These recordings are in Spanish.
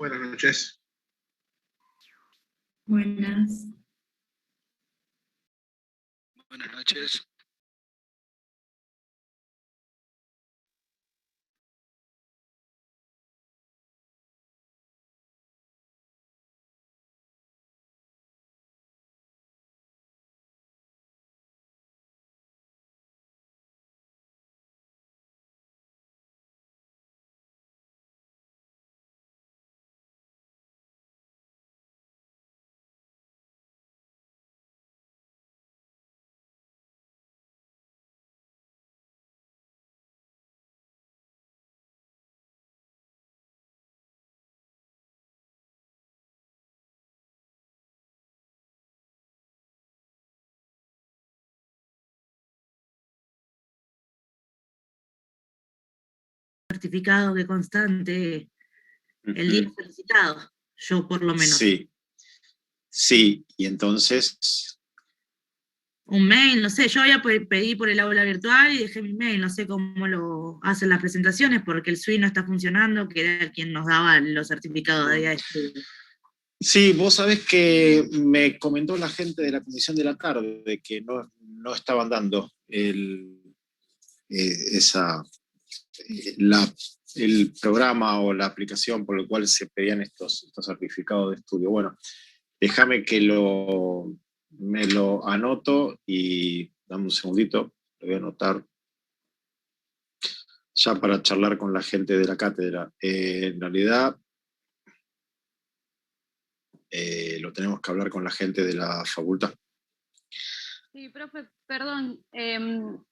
Buenas noches. Buenas. Buenas noches. Certificado que constante el día solicitado, yo por lo menos. Sí, y entonces... Un mail, no sé, yo había pedí por el aula virtual y dejé mi mail, no sé cómo lo hacen las presentaciones, porque el SUI no está funcionando, que era quien nos daba los certificados de día de estudio. Sí, vos sabés que me comentó la gente de la comisión de la tarde que no estaban dando el programa o la aplicación por el cual se pedían estos certificados de estudio. Bueno, déjame que me lo anoto y dame un segundito, lo voy a anotar ya para charlar con la gente de la cátedra. En realidad, lo tenemos que hablar con la gente de la facultad. Sí, profe, perdón,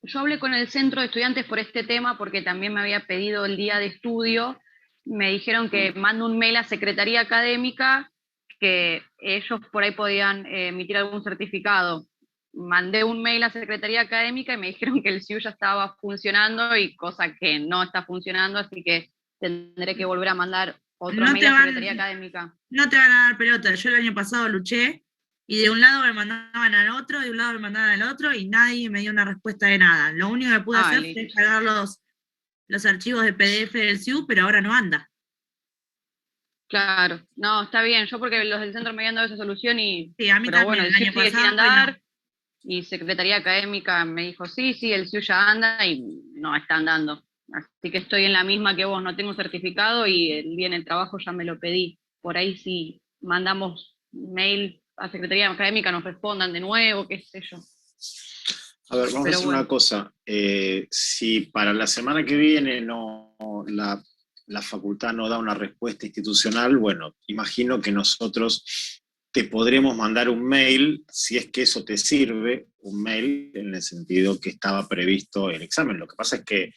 yo hablé con el centro de estudiantes por este tema porque también me había pedido el día de estudio. Me dijeron que mando un mail a Secretaría Académica, que ellos por ahí podían emitir algún certificado. Mandé un mail a Secretaría Académica y me dijeron que el SIU ya estaba funcionando, y cosa que no está funcionando, así que tendré que volver a mandar otro mail a Secretaría Académica. No te van a dar pelota, yo el año pasado luché, y de un lado me mandaban al otro, de un lado me mandaban al otro, y nadie me dio una respuesta de nada. Lo único que pude hacer fue descargar los archivos de PDF del SIU, pero ahora no anda. Claro, no, está bien, yo porque los del centro me habían dado esa solución y... Sí, a mí pero también, bueno, el el SIU año sigue sin pasado, andar, bueno. Y Secretaría Académica me dijo, sí, el SIU ya anda, y no está andando. Así que estoy en la misma que vos, no tengo certificado y el día en el trabajo ya me lo pedí. Por ahí si mandamos mail a Secretaría Académica nos respondan de nuevo, qué sé yo. A ver, vamos a hacer una cosa. Si para la semana que viene la facultad no da una respuesta institucional, bueno, imagino que nosotros te podremos mandar un mail, si es que eso te sirve, un mail en el sentido que estaba previsto el examen. Lo que pasa es que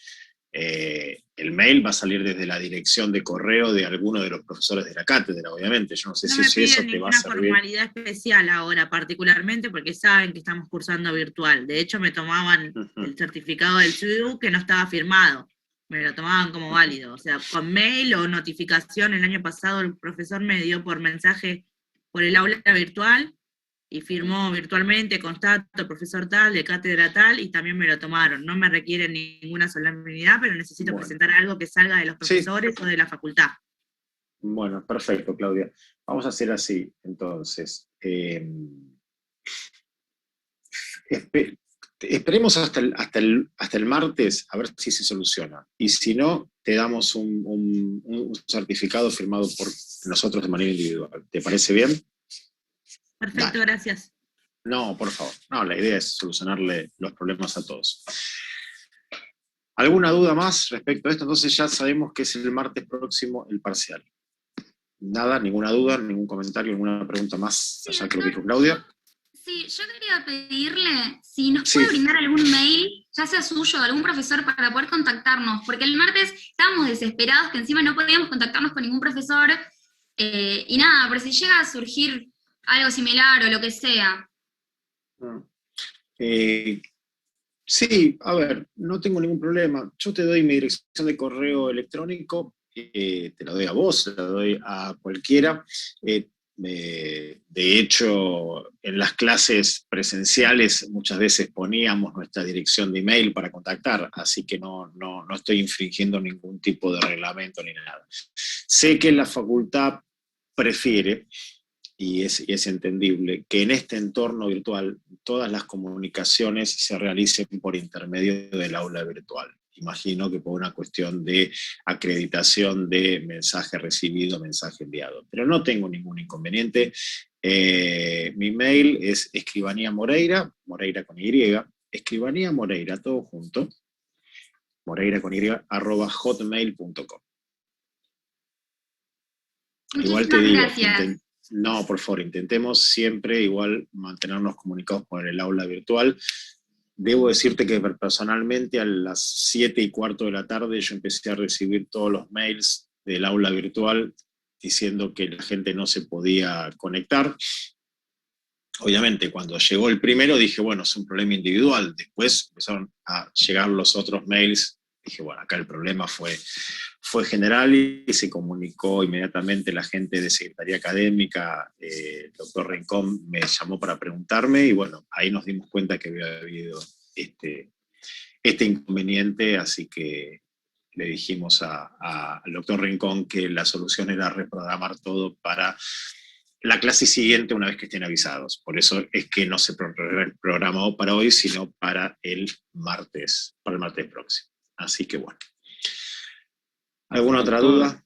el mail va a salir desde la dirección de correo de alguno de los profesores de la cátedra, obviamente. Yo no sé si eso te va a servir. No me piden ninguna formalidad especial ahora, particularmente, porque saben que estamos cursando virtual. De hecho, me tomaban el certificado del SIU que no estaba firmado. Me lo tomaban como válido. O sea, con mail o notificación, el año pasado el profesor me dio por mensaje por el aula virtual, y firmó virtualmente, constato, profesor tal, de cátedra tal, y también me lo tomaron. No me requiere ninguna solemnidad, pero necesito presentar algo que salga de los profesores o de la facultad. Bueno, perfecto, Claudia. Vamos a hacer así, entonces. Esperemos hasta el martes a ver si se soluciona. Y si no, te damos un certificado firmado por nosotros de manera individual. ¿Te parece bien? Perfecto, dale. Gracias. No, por favor. No, la idea es solucionarle los problemas a todos. ¿Alguna duda más respecto a esto? Entonces ya sabemos que es el martes próximo el parcial. Nada, ninguna duda, ningún comentario, ninguna pregunta más allá que lo que dijo Claudia. Sí, yo quería pedirle si nos puede brindar algún mail, ya sea suyo o algún profesor, para poder contactarnos, porque el martes estábamos desesperados, que encima no podíamos contactarnos con ningún profesor, y nada, por si llega a surgir algo similar o lo que sea. Sí, a ver, no tengo ningún problema. Yo te doy mi dirección de correo electrónico, te la doy a vos, te la doy a cualquiera. De hecho, en las clases presenciales muchas veces poníamos nuestra dirección de email para contactar, así que no estoy infringiendo ningún tipo de reglamento ni nada. Sé que la facultad prefiere, y es entendible, que en este entorno virtual todas las comunicaciones se realicen por intermedio del aula virtual. Imagino que por una cuestión de acreditación de mensaje recibido, mensaje enviado. Pero no tengo ningún inconveniente. Mi mail es Escribanía Moreira, Moreira con Y, Escribanía Moreira, todo junto, Moreira con Y, @hotmail.com. Igual te digo, gracias. no, por favor, intentemos siempre igual mantenernos comunicados con el aula virtual. Debo decirte que personalmente a las 7:15 de la tarde yo empecé a recibir todos los mails del aula virtual diciendo que la gente no se podía conectar. Obviamente, cuando llegó el primero dije, bueno, es un problema individual. Después empezaron a llegar los otros mails. Dije, bueno, acá el problema fue general y se comunicó inmediatamente la gente de Secretaría Académica. El doctor Rincón me llamó para preguntarme y bueno, ahí nos dimos cuenta que había habido este inconveniente, así que le dijimos al doctor Rincón que la solución era reprogramar todo para la clase siguiente una vez que estén avisados. Por eso es que no se programó para hoy, sino para el martes próximo. Así que bueno. ¿Alguna otra duda?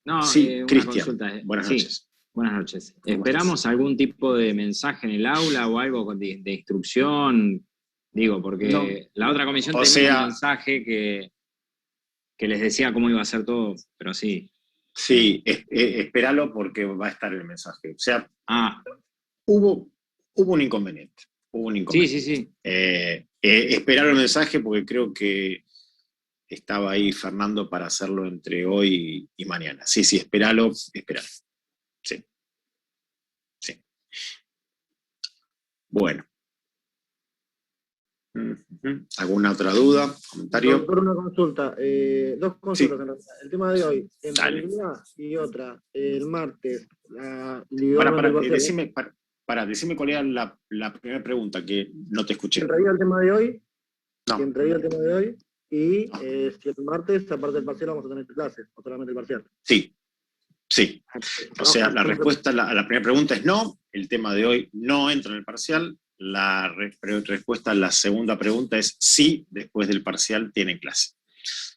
No, sí, Cristian. Buenas noches. Buenas noches. ¿Esperamos algún tipo de mensaje en el aula o algo de instrucción? Digo, porque no. La otra comisión tenía un mensaje que les decía cómo iba a ser todo, pero sí. Sí, espéralo porque va a estar el mensaje. O sea, hubo un inconveniente. Sí. Esperar el mensaje porque creo que estaba ahí Fernando para hacerlo entre hoy y mañana. Sí, espéralo. Sí. Bueno. ¿Alguna otra duda? ¿Comentario? Doctor, una consulta. Dos consultas en realidad. El tema de hoy, en realidad, y otra, el martes. Decime cuál era la primera pregunta que no te escuché. En realidad el tema de hoy. No. En realidad el tema de hoy. Y si el martes, aparte del parcial, vamos a tener clases, o solamente el parcial. Sí. O sea, la respuesta a la primera pregunta es no, el tema de hoy no entra en el parcial. La respuesta a la segunda pregunta es sí, después del parcial tienen clase.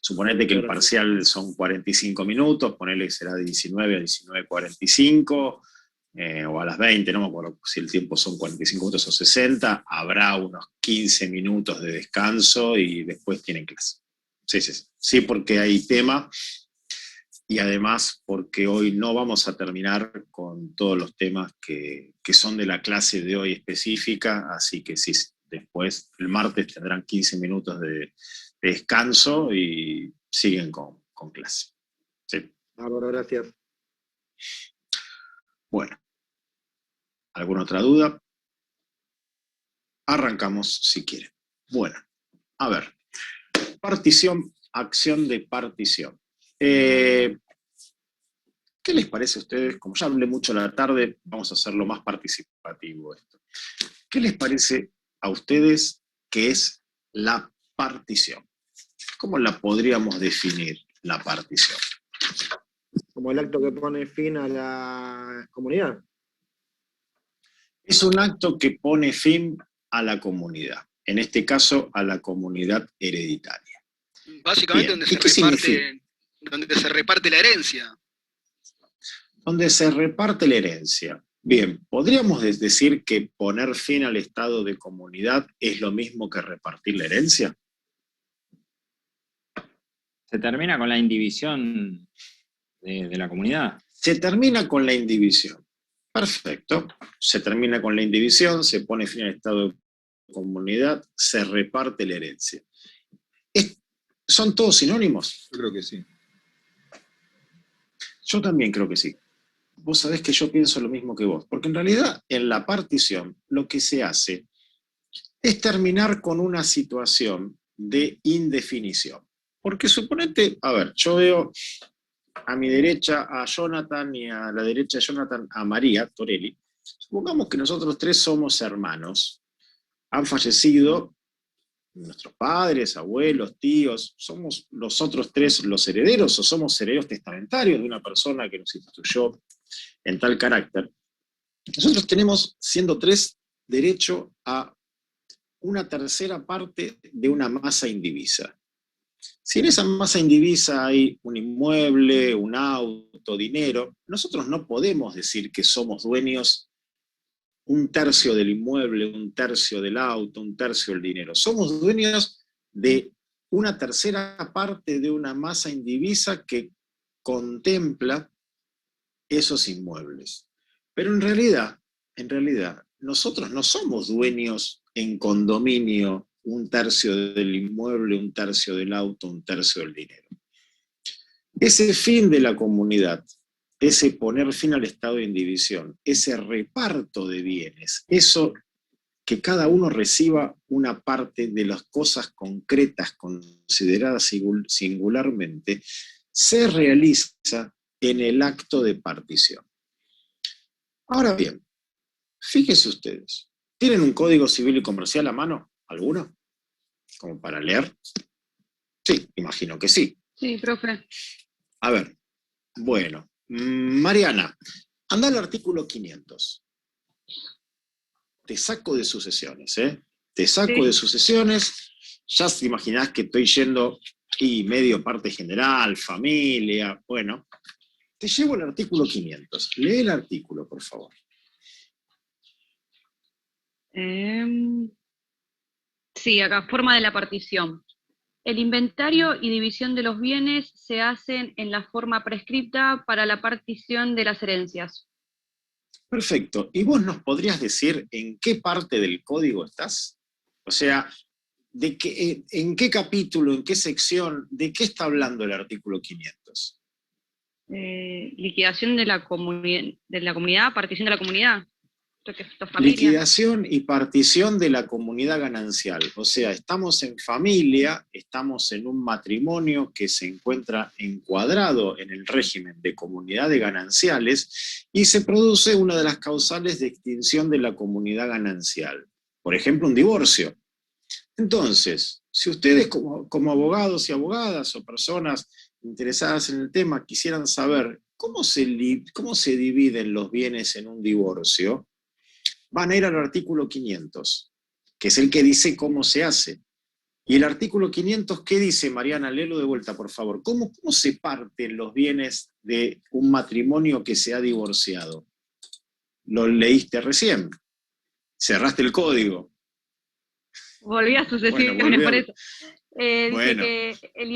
Suponete que el parcial son 45 minutos, ponele que será de 19 a 19:45, o a las 20, no me acuerdo si el tiempo son 45 minutos o 60, habrá unos 15 minutos de descanso y después tienen clase. Sí, porque hay tema, y además porque hoy no vamos a terminar con todos los temas que son de la clase de hoy específica, así que sí, después el martes tendrán 15 minutos de descanso y siguen con clase. Sí. Bueno, gracias. Bueno. ¿Alguna otra duda? Arrancamos si quieren. Bueno, a ver. Partición, acción de partición. ¿Qué les parece a ustedes? Como ya hablé mucho a la tarde, vamos a hacerlo más participativo esto. ¿Qué les parece a ustedes que es la partición? ¿Cómo la podríamos definir, la partición? Como el acto que pone fin a la comunidad. Es un acto que pone fin a la comunidad, en este caso a la comunidad hereditaria. Básicamente donde se reparte la herencia. Donde se reparte la herencia. Bien, ¿podríamos decir que poner fin al estado de comunidad es lo mismo que repartir la herencia? ¿Se termina con la indivisión de la comunidad? Se termina con la indivisión. Perfecto. Se termina con la indivisión, se pone fin al estado de comunidad, se reparte la herencia. ¿Son todos sinónimos? Yo creo que sí. Yo también creo que sí. Vos sabés que yo pienso lo mismo que vos, porque en realidad en la partición lo que se hace es terminar con una situación de indefinición. Porque suponete, a ver, yo veo a mi derecha a Jonathan y a la derecha de Jonathan a María Torelli. Supongamos que nosotros tres somos hermanos. Han fallecido nuestros padres, abuelos, tíos. ¿Somos los otros tres los herederos o somos herederos testamentarios de una persona que nos instituyó en tal carácter? Nosotros tenemos, siendo tres, derecho a una tercera parte de una masa indivisa. Si en esa masa indivisa hay un inmueble, un auto, dinero, nosotros no podemos decir que somos dueños un tercio del inmueble, un tercio del auto, un tercio del dinero. Somos dueños de una tercera parte de una masa indivisa que contempla esos inmuebles. Pero en realidad, nosotros no somos dueños en condominio un tercio del inmueble, un tercio del auto, un tercio del dinero. Ese fin de la comunidad, ese poner fin al estado de indivisión, ese reparto de bienes, eso que cada uno reciba una parte de las cosas concretas consideradas singularmente, se realiza en el acto de partición. Ahora bien, fíjense ustedes, ¿tienen un código civil y comercial a mano? ¿Alguno? ¿Como para leer? Sí, imagino que sí. Sí, profe. A ver, bueno, Mariana, anda al artículo 500. Te saco de sucesiones, ¿eh? Te saco de sucesiones, ya te imaginás que estoy yendo y medio parte general, familia, bueno. Te llevo al artículo 500. Lee el artículo, por favor. Sí, acá, forma de la partición. El inventario y división de los bienes se hacen en la forma prescripta para la partición de las herencias. Perfecto. ¿Y vos nos podrías decir en qué parte del código estás? O sea, ¿en qué capítulo, en qué sección, de qué está hablando el artículo 500? Liquidación de la comunidad, partición de la comunidad. Liquidación y partición de la comunidad ganancial. O sea, estamos en familia, estamos en un matrimonio que se encuentra encuadrado en el régimen de comunidad de gananciales y se produce una de las causales de extinción de la comunidad ganancial. Por ejemplo, un divorcio. Entonces, si ustedes como abogados y abogadas o personas interesadas en el tema quisieran saber cómo se dividen los bienes en un divorcio, van a ir al artículo 500, que es el que dice cómo se hace. Y el artículo 500, ¿qué dice, Mariana? Léelo de vuelta, por favor. ¿Cómo se parten los bienes de un matrimonio que se ha divorciado? Lo leíste recién. Cerraste el código. Volví a sucesiones, por eso. Bueno. Dice que el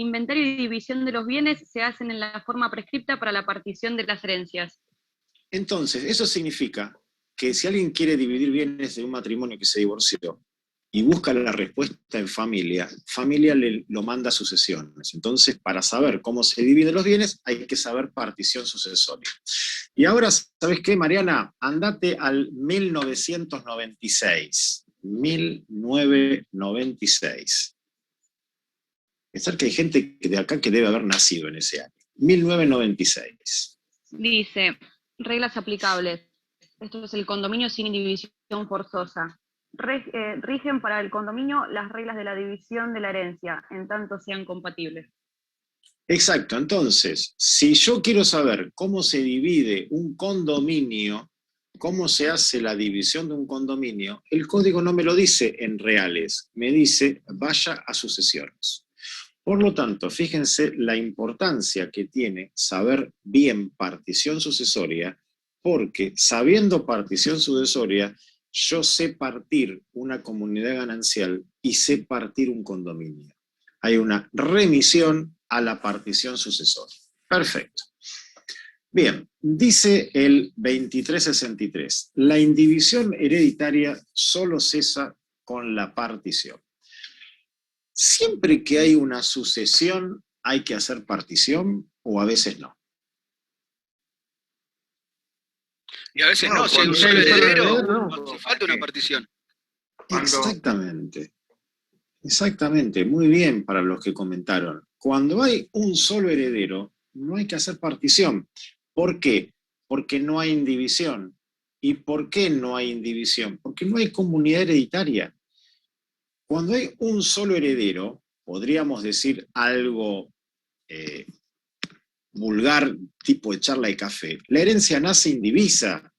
inventario y división de los bienes se hacen en la forma prescripta para la partición de las herencias. Entonces, eso significa que si alguien quiere dividir bienes de un matrimonio que se divorció y busca la respuesta en familia lo manda a sucesiones. Entonces, para saber cómo se dividen los bienes, hay que saber partición sucesoria. Y ahora, ¿sabes qué, Mariana? Andate al 1996. 1996. Pensar que hay gente de acá que debe haber nacido en ese año. 1996. Dice, reglas aplicables. Esto es el condominio sin división forzosa. Rigen para el condominio las reglas de la división de la herencia, en tanto sean compatibles. Exacto, entonces, si yo quiero saber cómo se divide un condominio, cómo se hace la división de un condominio, el código no me lo dice en reales, me dice vaya a sucesiones. Por lo tanto, fíjense la importancia que tiene saber bien partición sucesoria, porque sabiendo partición sucesoria, yo sé partir una comunidad ganancial y sé partir un condominio. Hay una remisión a la partición sucesoria. Perfecto. Bien, dice el 2363, la indivisión hereditaria solo cesa con la partición. ¿Siempre que hay una sucesión hay que hacer partición o a veces no? Y a veces no, si hay un solo heredero, hace falta una partición. Exactamente. Exactamente, muy bien para los que comentaron. Cuando hay un solo heredero, no hay que hacer partición. ¿Por qué? Porque no hay indivisión. ¿Y por qué no hay indivisión? Porque no hay comunidad hereditaria. Cuando hay un solo heredero, podríamos decir algo vulgar, tipo de charla de café, la herencia nace indivisa.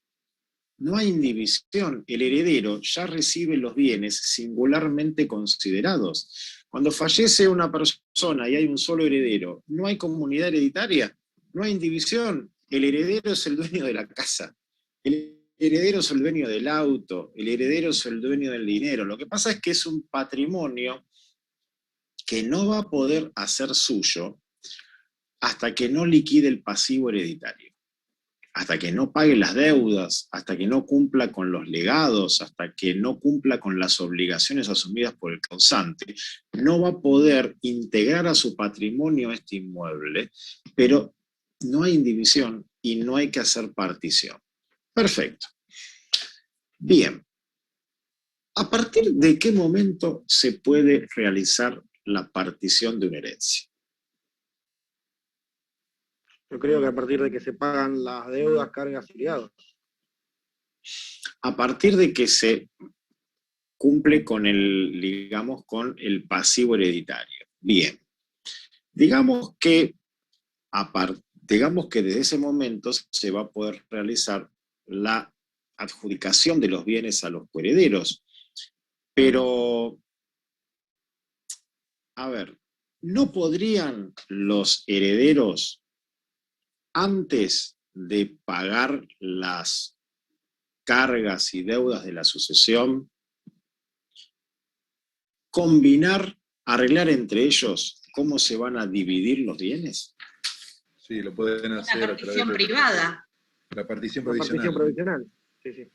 No hay indivisión. El heredero ya recibe los bienes singularmente considerados. Cuando fallece una persona y hay un solo heredero, no hay comunidad hereditaria, no hay indivisión. El heredero es el dueño de la casa. El heredero es el dueño del auto, el heredero es el dueño del dinero. Lo que pasa es que es un patrimonio que no va a poder hacer suyo hasta que no liquide el pasivo hereditario, hasta que no pague las deudas, hasta que no cumpla con los legados, hasta que no cumpla con las obligaciones asumidas por el causante. No va a poder integrar a su patrimonio este inmueble, pero no hay indivisión y no hay que hacer partición. Perfecto. Bien. ¿A partir de qué momento se puede realizar la partición de una herencia? Yo creo que a partir de que se pagan las deudas, cargas y legados. A partir de que se cumple con el, digamos, con el pasivo hereditario. Bien. Digamos que desde ese momento se va a poder realizar la adjudicación de los bienes a los coherederos. Pero, a ver, ¿no podrían los herederos, antes de pagar las cargas y deudas de la sucesión, arreglar entre ellos cómo se van a dividir los bienes? Sí, lo pueden hacer. La partición privada. La partición La provisional. partición provisional. Sí, sí.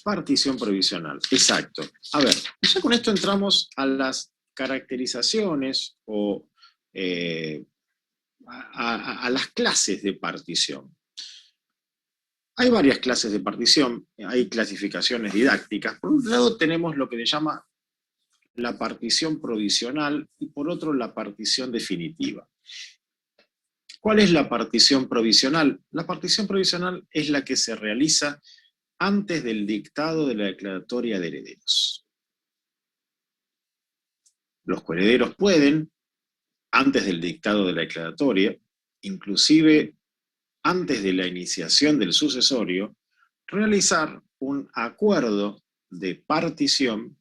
Partición provisional, exacto. A ver, ya con esto entramos a las caracterizaciones o a las clases de partición. Hay varias clases de partición, hay clasificaciones didácticas. Por un lado tenemos lo que se llama la partición provisional y por otro la partición definitiva. ¿Cuál es la partición provisional? La partición provisional es la que se realiza antes del dictado de la declaratoria de herederos. Los coherederos pueden, antes del dictado de la declaratoria, inclusive antes de la iniciación del sucesorio, realizar un acuerdo de partición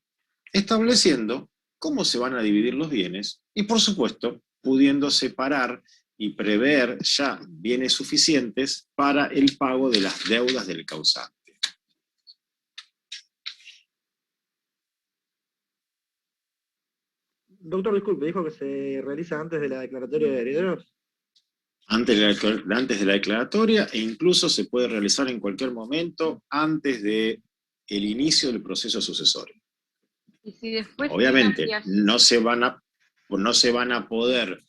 estableciendo cómo se van a dividir los bienes y, por supuesto, pudiendo separar y prever ya bienes suficientes para el pago de las deudas del causante. Doctor, disculpe, dijo que se realiza antes de la declaratoria de herederos. Antes de la declaratoria, e incluso se puede realizar en cualquier momento antes del inicio del proceso sucesorio. Y si después obviamente no se van a poder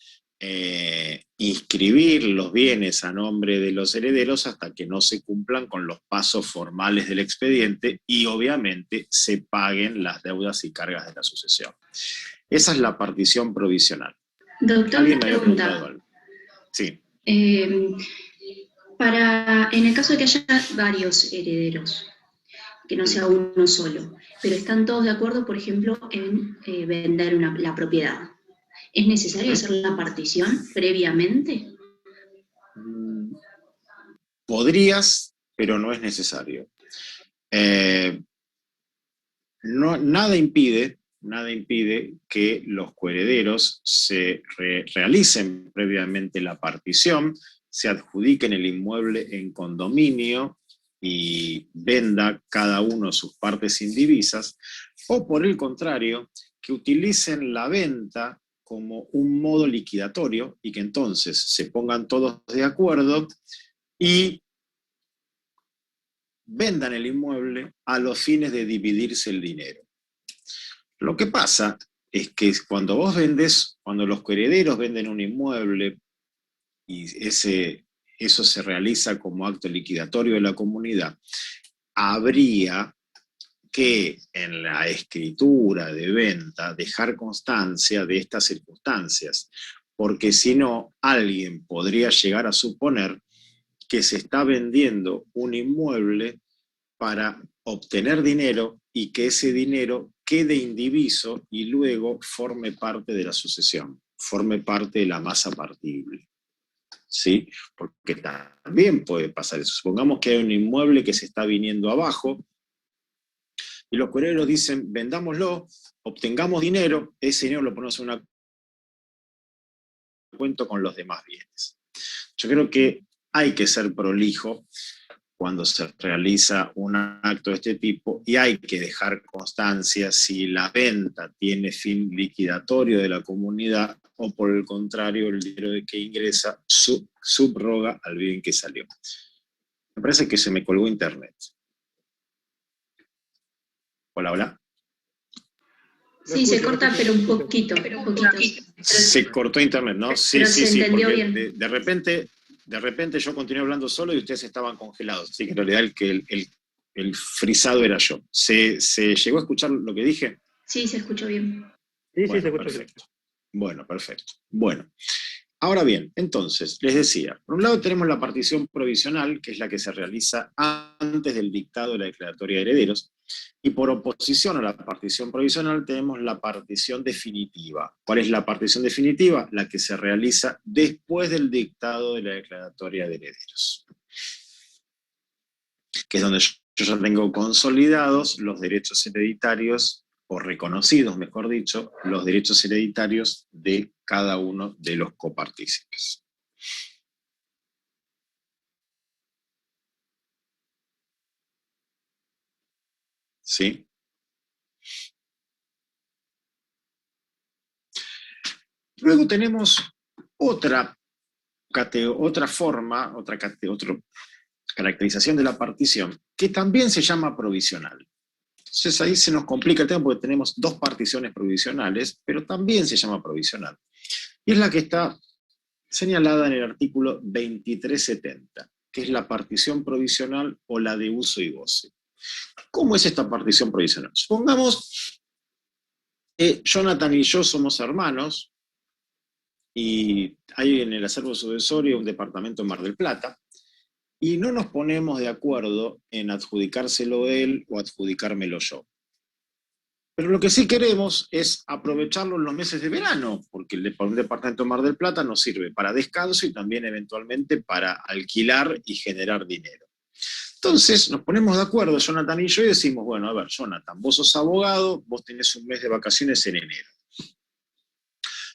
inscribir los bienes a nombre de los herederos hasta que no se cumplan con los pasos formales del expediente y obviamente se paguen las deudas y cargas de la sucesión. Esa es la partición provisional. Doctor, ¿Alguien me había pregunta. preguntado algo? Sí. En el caso de que haya varios herederos, que no sea uno solo, pero están todos de acuerdo, por ejemplo, en vender la propiedad, ¿es necesario hacer la partición previamente? Podrías, pero no es necesario. Nada impide que los coherederos se realicen previamente la partición, se adjudiquen el inmueble en condominio y venda cada uno sus partes indivisas, o por el contrario, que utilicen la venta como un modo liquidatorio y que entonces se pongan todos de acuerdo y vendan el inmueble a los fines de dividirse el dinero. Lo que pasa es que cuando los coherederos venden un inmueble y eso se realiza como acto liquidatorio de la comunidad, habría que en la escritura de venta dejar constancia de estas circunstancias, porque si no, alguien podría llegar a suponer que se está vendiendo un inmueble para obtener dinero y que ese dinero quede indiviso y luego forme parte de la sucesión, forme parte de la masa partible. ¿Sí? Porque también puede pasar eso. Supongamos que hay un inmueble que se está viniendo abajo y los herederos dicen, vendámoslo, obtengamos dinero, ese dinero lo ponemos en una cuenta con los demás bienes. Yo creo que hay que ser prolijo cuando se realiza un acto de este tipo y hay que dejar constancia si la venta tiene fin liquidatorio de la comunidad o por el contrario el dinero que ingresa subroga al bien que salió. Me parece que se me colgó internet. Hola, hola. Sí, se corta, pero un poquito. Se cortó internet, ¿no? Sí, pero sí, se entendió bien. De repente yo continué hablando solo y ustedes estaban congelados. Así que en realidad el frisado era yo. ¿Se llegó a escuchar lo que dije? Sí, se escuchó bien. Sí, bueno, se escuchó perfecto. Bien. Bueno, perfecto. Bueno, ahora bien, entonces, les decía, por un lado tenemos la partición provisional, que es la que se realiza antes del dictado de la declaratoria de herederos, y por oposición a la partición provisional tenemos la partición definitiva. ¿Cuál es la partición definitiva? La que se realiza después del dictado de la declaratoria de herederos, que es donde yo ya tengo consolidados los derechos hereditarios, o reconocidos, mejor dicho, los derechos hereditarios de cada uno de los copartícipes. ¿Sí? Luego tenemos otra forma, otra caracterización de la partición, que también se llama provisional. Entonces ahí se nos complica el tema porque tenemos dos particiones provisionales, pero también se llama provisional. Y es la que está señalada en el artículo 2370, que es la partición provisional o la de uso y goce. ¿Cómo es esta partición provisional? Supongamos que Jonathan y yo somos hermanos, y hay en el acervo sucesorio un departamento en Mar del Plata, y no nos ponemos de acuerdo en adjudicárselo él o adjudicármelo yo. Pero lo que sí queremos es aprovecharlo en los meses de verano, porque un departamento en Mar del Plata nos sirve para descanso y también eventualmente para alquilar y generar dinero. Entonces nos ponemos de acuerdo, Jonathan y yo, y decimos, bueno, a ver, Jonathan, vos sos abogado, vos tenés un mes de vacaciones en enero.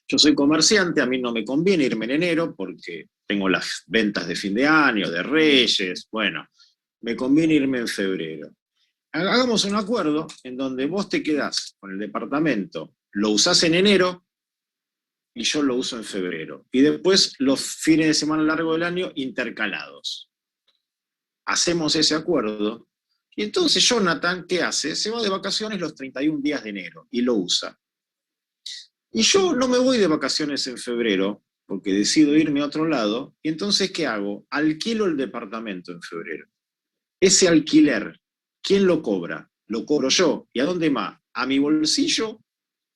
Yo soy comerciante, a mí no me conviene irme en enero porque tengo las ventas de fin de año, de Reyes, bueno, me conviene irme en febrero. Hagamos un acuerdo en donde vos te quedás con el departamento, lo usás en enero y yo lo uso en febrero. Y después los fines de semana largo del año intercalados. Hacemos ese acuerdo y entonces Jonathan, ¿qué hace? Se va de vacaciones los 31 días de enero y lo usa. Y yo no me voy de vacaciones en febrero, porque decido irme a otro lado, y entonces, ¿qué hago? Alquilo el departamento en febrero. Ese alquiler, ¿quién lo cobra? Lo cobro yo. ¿Y a dónde va? ¿A mi bolsillo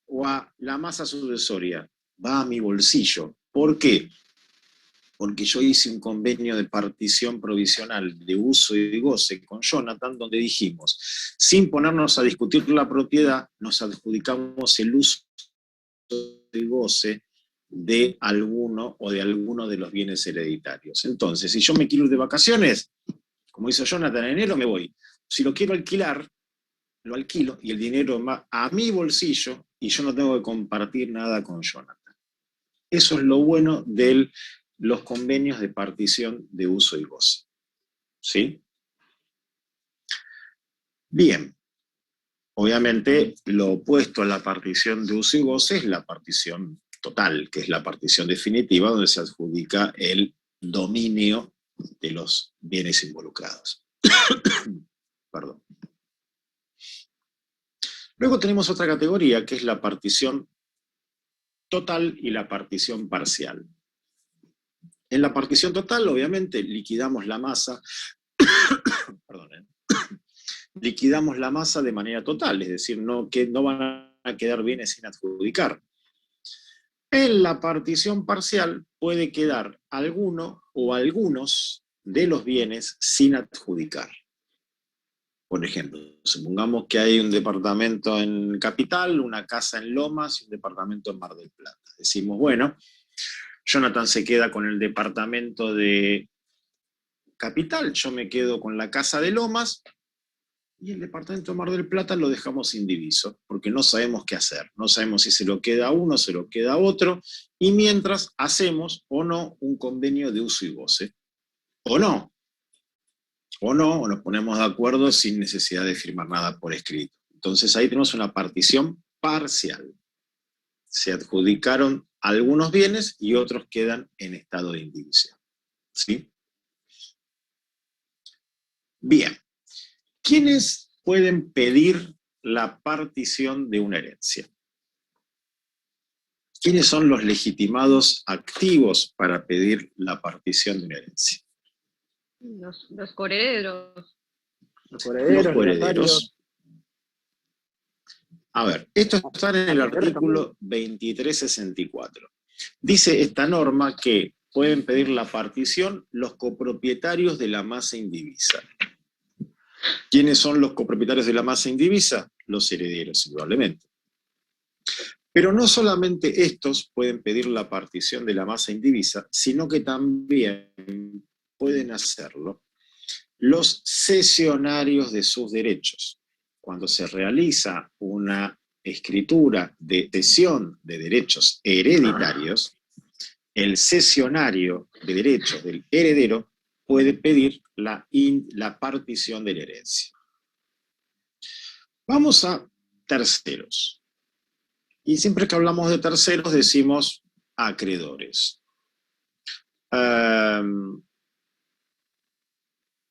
o a la masa sucesoria? Va a mi bolsillo. ¿Por qué? Porque yo hice un convenio de partición provisional de uso y goce con Jonathan, donde dijimos, sin ponernos a discutir la propiedad, nos adjudicamos el uso y goce de alguno o de alguno de los bienes hereditarios. Entonces, si yo me quiero ir de vacaciones, como hizo Jonathan en enero, me voy. Si lo quiero alquilar, lo alquilo y el dinero va a mi bolsillo y yo no tengo que compartir nada con Jonathan. Eso es lo bueno de los convenios de partición de uso y goce. ¿Sí? Bien. Obviamente, lo opuesto a la partición de uso y goce es la partición total, que es la partición definitiva, donde se adjudica el dominio de los bienes involucrados. Perdón. Luego tenemos otra categoría, que es la partición total y la partición parcial. En la partición total, obviamente, liquidamos la masa, liquidamos la masa de manera total, es decir, que no van a quedar bienes sin adjudicar. En la partición parcial puede quedar alguno o algunos de los bienes sin adjudicar. Por ejemplo, supongamos que hay un departamento en Capital, una casa en Lomas y un departamento en Mar del Plata. Decimos, bueno, Jonathan se queda con el departamento de Capital, yo me quedo con la casa de Lomas, y el departamento de Mar del Plata lo dejamos indiviso, porque no sabemos qué hacer. No sabemos si se lo queda a uno, se lo queda a otro, y mientras hacemos o no un convenio de uso y goce. O no, o nos ponemos de acuerdo sin necesidad de firmar nada por escrito. Entonces ahí tenemos una partición parcial. Se adjudicaron algunos bienes y otros quedan en estado de indivisión. ¿Sí? Bien. ¿Quiénes pueden pedir la partición de una herencia? ¿Quiénes son los legitimados activos para pedir la partición de una herencia? Los coherederos. Los coherederos. A ver, esto está en el artículo 2364. Dice esta norma que pueden pedir la partición los copropietarios de la masa indivisa. ¿Quiénes son los copropietarios de la masa indivisa? Los herederos, indudablemente. Pero no solamente estos pueden pedir la partición de la masa indivisa, sino que también pueden hacerlo los cesionarios de sus derechos. Cuando se realiza una escritura de cesión de derechos hereditarios, el cesionario de derechos del heredero puede pedir la partición de la herencia. Vamos a terceros. Y siempre que hablamos de terceros decimos acreedores.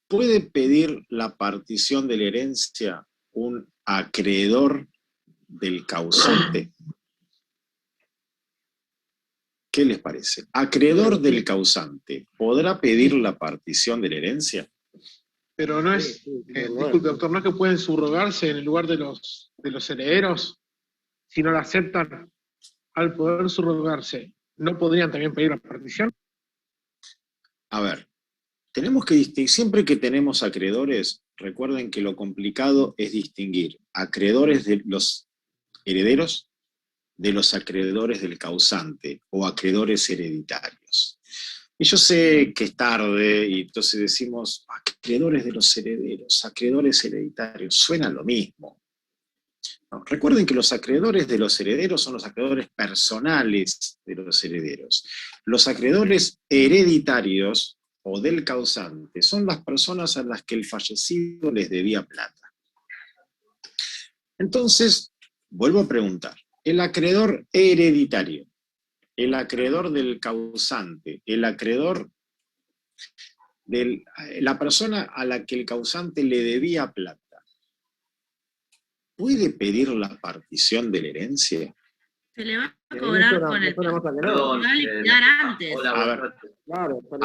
¿Puede pedir la partición de la herencia un acreedor del causante? ¿Qué les parece? ¿Acreedor del causante podrá pedir la partición de la herencia? Pero no es, disculpe doctor, ¿no es que pueden subrogarse en el lugar de los herederos? Si no la aceptan, al poder subrogarse, ¿no podrían también pedir la partición? A ver, tenemos que distinguir, siempre que tenemos acreedores, recuerden que lo complicado es distinguir acreedores de los herederos de los acreedores del causante o acreedores hereditarios. Y yo sé que es tarde y entonces decimos acreedores de los herederos, acreedores hereditarios, suena lo mismo. No, recuerden que los acreedores de los herederos son los acreedores personales de los herederos. Los acreedores hereditarios o del causante son las personas a las que el fallecido les debía plata. Entonces, vuelvo a preguntar, el acreedor hereditario, el acreedor del causante, el acreedor de la persona a la que el causante le debía plata, ¿puede pedir la partición de la herencia? Se le va a cobrar con el... Se va a liquidar antes. A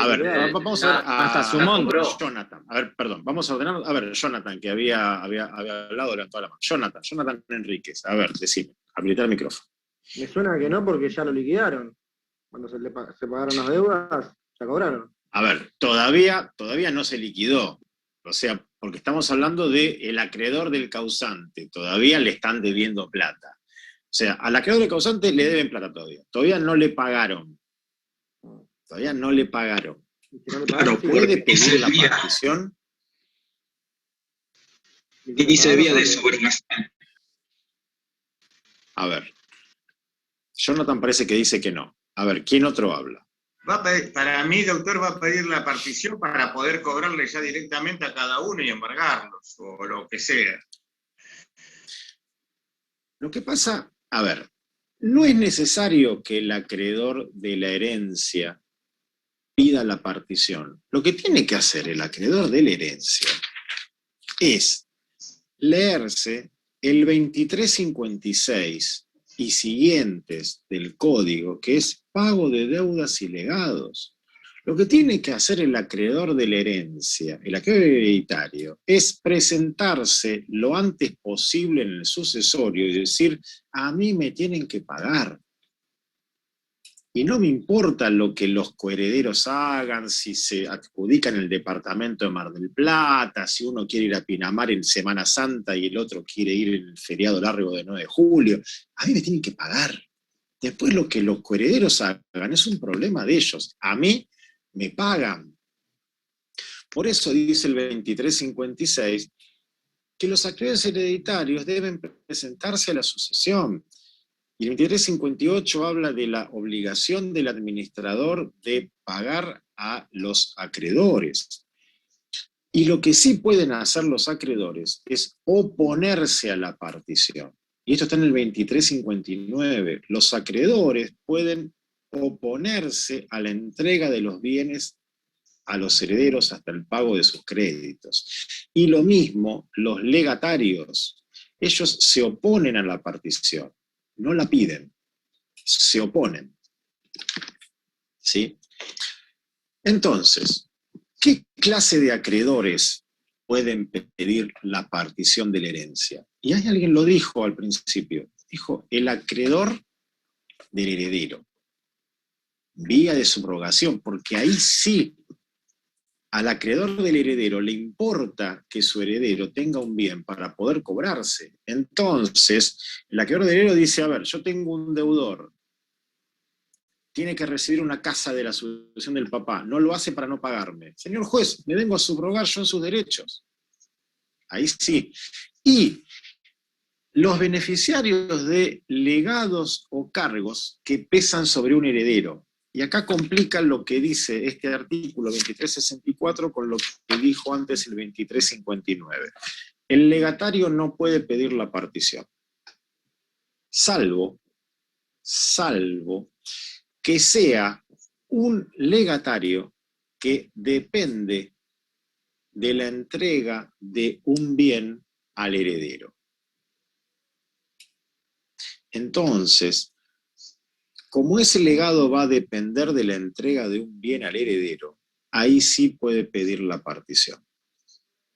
ver, vamos a ver hasta su monto. Jonathan, a ver, perdón, vamos a ordenar, a ver, Jonathan, que había hablado durante toda la mano. Jonathan Enríquez, a ver, decime, habilitar el micrófono. Me suena que no, porque ya lo liquidaron. Cuando se pagaron las deudas, ya cobraron. A ver, todavía no se liquidó. O sea, porque estamos hablando del acreedor del causante. Todavía le están debiendo plata. O sea, al acreedor del causante le deben plata todavía. Todavía no le pagaron. Claro, ¿puede pedir la partición? Y se debía de subordenación. A ver. Jonathan parece que dice que no. A ver, ¿quién otro habla? Para mí, doctor, va a pedir la partición para poder cobrarle ya directamente a cada uno y embargarlos, o lo que sea. Lo que pasa, a ver, no es necesario que el acreedor de la herencia pida la partición. Lo que tiene que hacer el acreedor de la herencia es leerse el 2356 y siguientes del código, que es pago de deudas y legados. Lo que tiene que hacer el acreedor de la herencia, el acreedor hereditario, es presentarse lo antes posible en el sucesorio y decir, a mí me tienen que pagar. Y no me importa lo que los coherederos hagan, si se adjudican el departamento de Mar del Plata, si uno quiere ir a Pinamar en Semana Santa y el otro quiere ir en el feriado largo de 9 de julio. A mí me tienen que pagar. Después lo que los coherederos hagan es un problema de ellos. A mí me pagan. Por eso dice el 2356 que los acreedores hereditarios deben presentarse a la sucesión. Y el 2358 habla de la obligación del administrador de pagar a los acreedores. Y lo que sí pueden hacer los acreedores es oponerse a la partición. Y esto está en el 2359. Los acreedores pueden oponerse a la entrega de los bienes a los herederos hasta el pago de sus créditos. Y lo mismo los legatarios. Ellos se oponen a la partición. No la piden, se oponen. ¿Sí? Entonces, ¿qué clase de acreedores pueden pedir la partición de la herencia? Y hay alguien lo dijo al principio, dijo, el acreedor del heredero, vía de subrogación, porque ahí sí, al acreedor del heredero le importa que su heredero tenga un bien para poder cobrarse. Entonces, el acreedor del heredero dice, a ver, yo tengo un deudor, tiene que recibir una casa de la sucesión del papá, no lo hace para no pagarme. Señor juez, me vengo a subrogar yo en sus derechos. Ahí sí. Y los beneficiarios de legados o cargos que pesan sobre un heredero. Y acá complica lo que dice este artículo 2364 con lo que dijo antes el 2359. El legatario no puede pedir la partición, salvo que sea un legatario que depende de la entrega de un bien al heredero. Entonces, como ese legado va a depender de la entrega de un bien al heredero, ahí sí puede pedir la partición.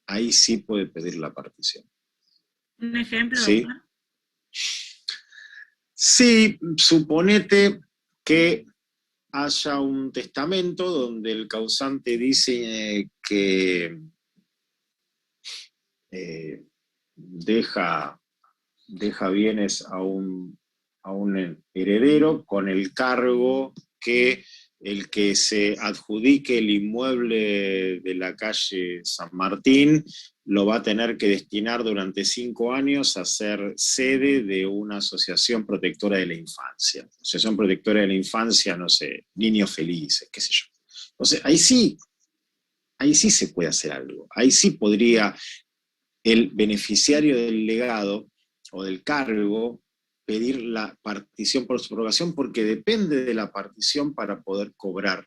Ahí sí puede pedir la partición. ¿Un ejemplo? ¿Sí? Sí, suponete que haya un testamento donde el causante dice que deja bienes a un heredero con el cargo que el que se adjudique el inmueble de la calle San Martín lo va a tener que destinar durante 5 años a ser sede de una asociación protectora de la infancia. Asociación protectora de la infancia, no sé, niños felices, qué sé yo. Entonces, ahí sí se puede hacer algo. Ahí sí podría el beneficiario del legado o del cargo pedir la partición por subrogación, porque depende de la partición para poder cobrar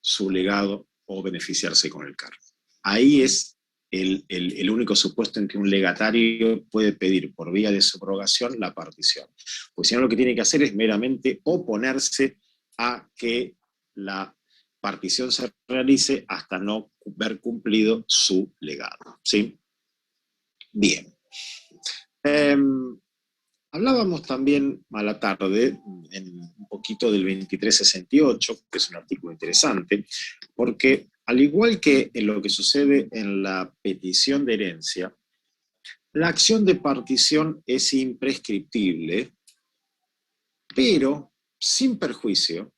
su legado o beneficiarse con el cargo. Ahí es el único supuesto en que un legatario puede pedir por vía de subrogación la partición. Pues si no, lo que tiene que hacer es meramente oponerse a que la partición se realice hasta no ver cumplido su legado. ¿Sí? Bien. Hablábamos también a la tarde, un poquito del 2368, que es un artículo interesante, porque al igual que en lo que sucede en la petición de herencia, la acción de partición es imprescriptible, pero sin perjuicio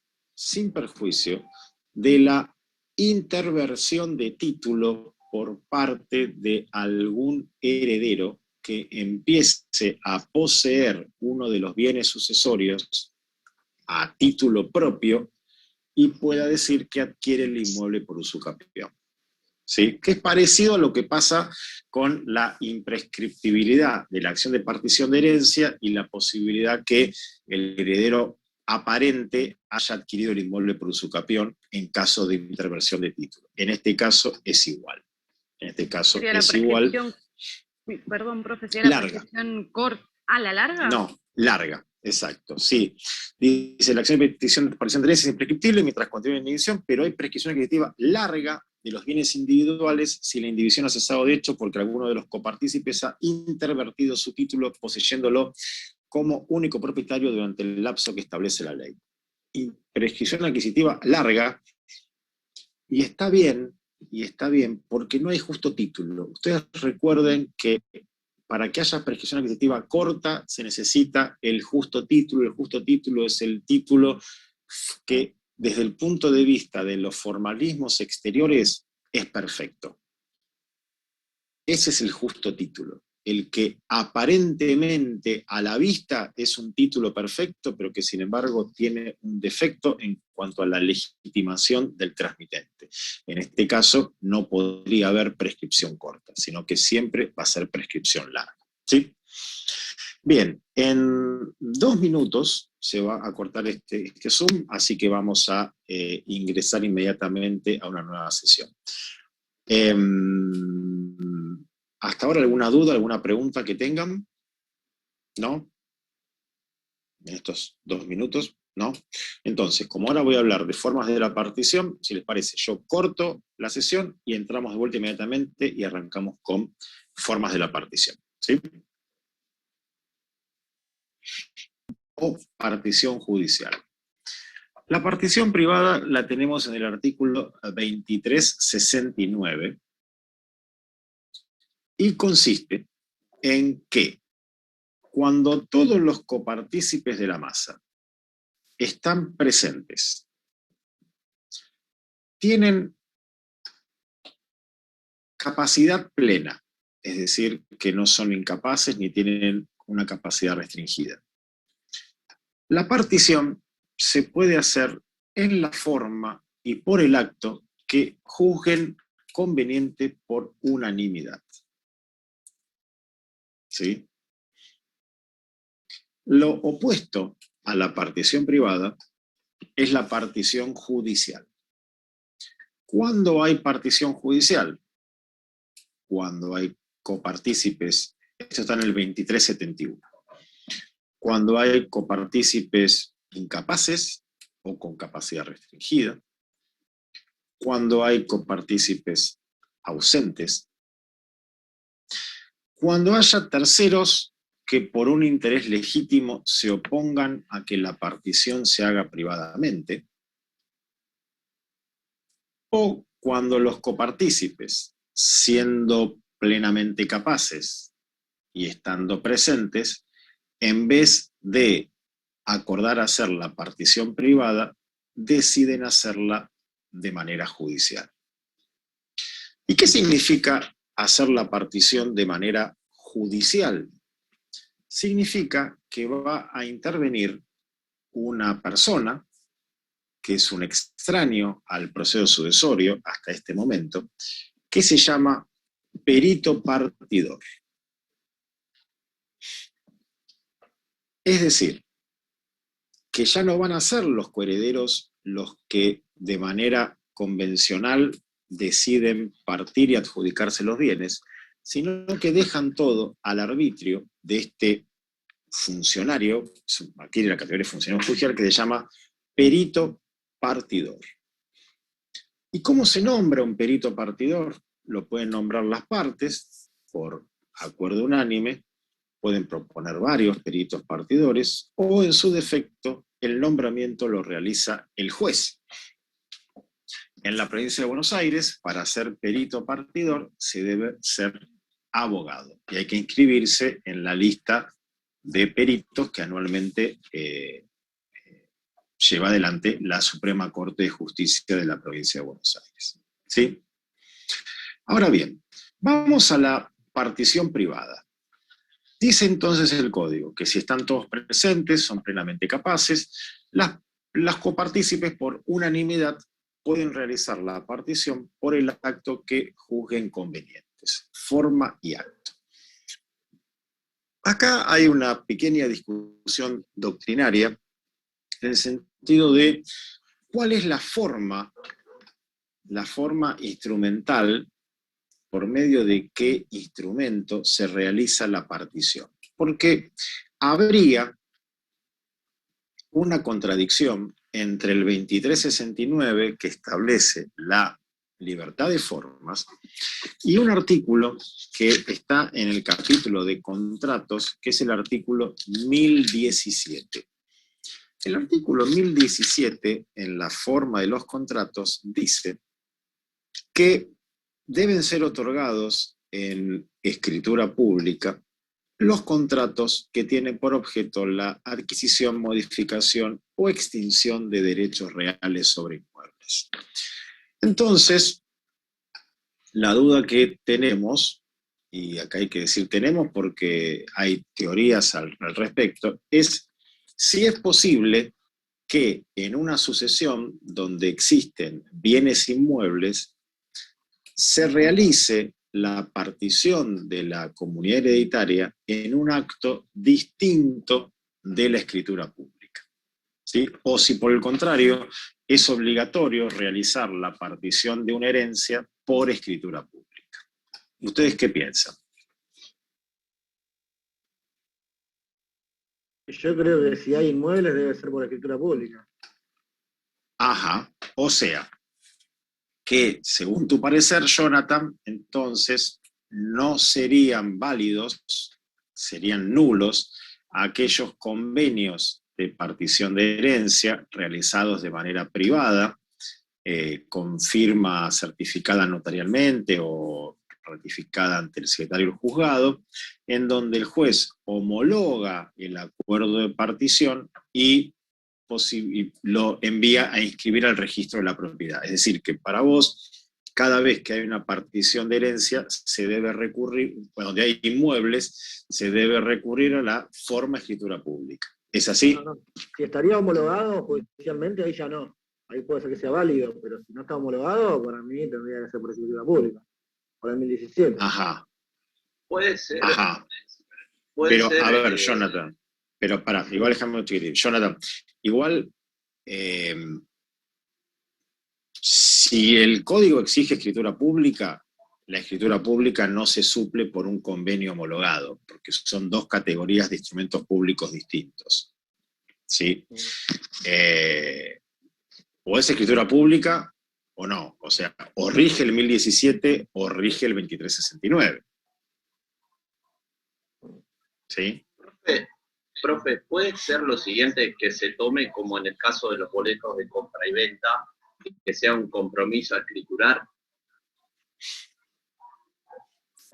de la interversión de título por parte de algún heredero que empiece a poseer uno de los bienes sucesorios a título propio y pueda decir que adquiere el inmueble por usucapión. ¿Sí? Que es parecido a lo que pasa con la imprescriptibilidad de la acción de partición de herencia y la posibilidad que el heredero aparente haya adquirido el inmueble por usucapión en caso de interversión de título. En este caso es igual. En este caso es igual. Perdón, profe, ¿si era larga. Prescripción corta? ¿Ah, la larga? No, larga, exacto, sí. Dice, la acción de petición de partición de herencia es imprescriptible mientras continúe la indivisión, pero hay prescripción adquisitiva larga de los bienes individuales si la indivisión ha cesado de hecho porque alguno de los copartícipes ha intervertido su título poseyéndolo como único propietario durante el lapso que establece la ley. prescripción adquisitiva larga, y está bien porque no hay justo título. Ustedes recuerden que para que haya prescripción adquisitiva corta se necesita el justo título. El justo título es el título que desde el punto de vista de los formalismos exteriores es perfecto. Ese es el justo título. El que aparentemente a la vista es un título perfecto, pero que sin embargo tiene un defecto en cuanto a la legitimación del transmitente. En este caso no podría haber prescripción corta, sino que siempre va a ser prescripción larga. ¿Sí? Bien, en 2 minutos se va a cortar este Zoom, así que vamos a ingresar inmediatamente a una nueva sesión. ¿Hasta ahora alguna duda, alguna pregunta que tengan? ¿No? En estos 2 minutos, ¿no? Entonces, como ahora voy a hablar de formas de la partición, si les parece, yo corto la sesión y entramos de vuelta inmediatamente y arrancamos con formas de la partición. ¿Sí? O partición judicial. La partición privada la tenemos en el artículo 2369, y consiste en que cuando todos los copartícipes de la masa están presentes, tienen capacidad plena, es decir, que no son incapaces ni tienen una capacidad restringida. La partición se puede hacer en la forma y por el acto que juzguen conveniente por unanimidad. ¿Sí? Lo opuesto a la partición privada es la partición judicial. ¿Cuándo hay partición judicial? Cuando hay copartícipes, esto está en el 2371. Cuando hay copartícipes incapaces o con capacidad restringida, cuando hay copartícipes ausentes, cuando haya terceros que por un interés legítimo se opongan a que la partición se haga privadamente, o cuando los copartícipes, siendo plenamente capaces y estando presentes, en vez de acordar hacer la partición privada, deciden hacerla de manera judicial. ¿Y qué significa hacer la partición de manera judicial? Significa que va a intervenir una persona que es un extraño al proceso sucesorio hasta este momento, que se llama perito partidor. Es decir, que ya no van a ser los coherederos los que de manera convencional deciden partir y adjudicarse los bienes, sino que dejan todo al arbitrio de este funcionario, aquí en la categoría de funcionario judicial, que se llama perito partidor. ¿Y cómo se nombra un perito partidor? Lo pueden nombrar las partes por acuerdo unánime, pueden proponer varios peritos partidores, o en su defecto el nombramiento lo realiza el juez. En la provincia de Buenos Aires, para ser perito partidor, se debe ser abogado, y hay que inscribirse en la lista de peritos que anualmente lleva adelante la Suprema Corte de Justicia de la provincia de Buenos Aires. ¿Sí? Ahora bien, vamos a la partición privada. Dice entonces el código que si están todos presentes, son plenamente capaces, las copartícipes por unanimidad pueden realizar la partición por el acto que juzguen convenientes, forma y acto. Acá hay una pequeña discusión doctrinaria en el sentido de cuál es la forma instrumental, por medio de qué instrumento se realiza la partición. Porque habría una contradicción entre el 2369, que establece la libertad de formas, y un artículo que está en el capítulo de contratos, que es el artículo 1017. El artículo 1017, en la forma de los contratos, dice que deben ser otorgados en escritura pública los contratos que tienen por objeto la adquisición, modificación o extinción de derechos reales sobre inmuebles. Entonces, la duda que tenemos, y acá hay que decir tenemos porque hay teorías al respecto, es si es posible que en una sucesión donde existen bienes inmuebles se realice la partición de la comunidad hereditaria en un acto distinto de la escritura pública, ¿sí? O si por el contrario es obligatorio realizar la partición de una herencia por escritura pública. ¿Ustedes qué piensan? Yo creo que si hay inmuebles debe ser por escritura pública. Ajá, o sea, que según tu parecer, Jonathan, entonces no serían válidos, serían nulos aquellos convenios de partición de herencia realizados de manera privada, con firma certificada notarialmente o ratificada ante el secretario del juzgado, en donde el juez homologa el acuerdo de partición y lo envía a inscribir al registro de la propiedad. Es decir, que para vos, cada vez que hay una partición de herencia, se debe recurrir, bueno, donde hay inmuebles, se debe recurrir a la forma de escritura pública. ¿Es así? No. Si estaría homologado judicialmente, ahí ya no. Ahí puede ser que sea válido, pero si no está homologado, para mí tendría que ser por escritura pública. Por el 2017. Ajá. Puede ser. Ajá. Puede pero, ser, a ver, Jonathan, pero pará, igual déjame escribir. Jonathan, igual, si el código exige escritura pública, la escritura pública no se suple por un convenio homologado, porque son dos categorías de instrumentos públicos distintos. ¿Sí? O es escritura pública o no. O sea, o rige el 1017 o rige el 2369. ¿Sí? Profe, ¿puede ser lo siguiente que se tome como en el caso de los boletos de compra y venta, que sea un compromiso escritural?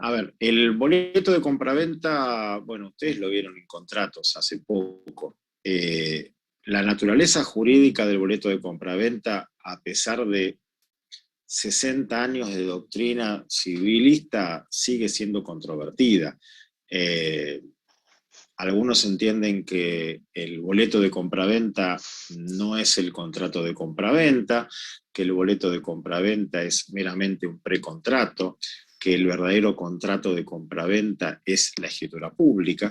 A ver, el boleto de compraventa, bueno, ustedes lo vieron en contratos hace poco. La naturaleza jurídica del boleto de compraventa, a pesar de 60 años de doctrina civilista, sigue siendo controvertida. Algunos entienden que el boleto de compraventa no es el contrato de compraventa, que el boleto de compraventa es meramente un precontrato, que el verdadero contrato de compraventa es la escritura pública.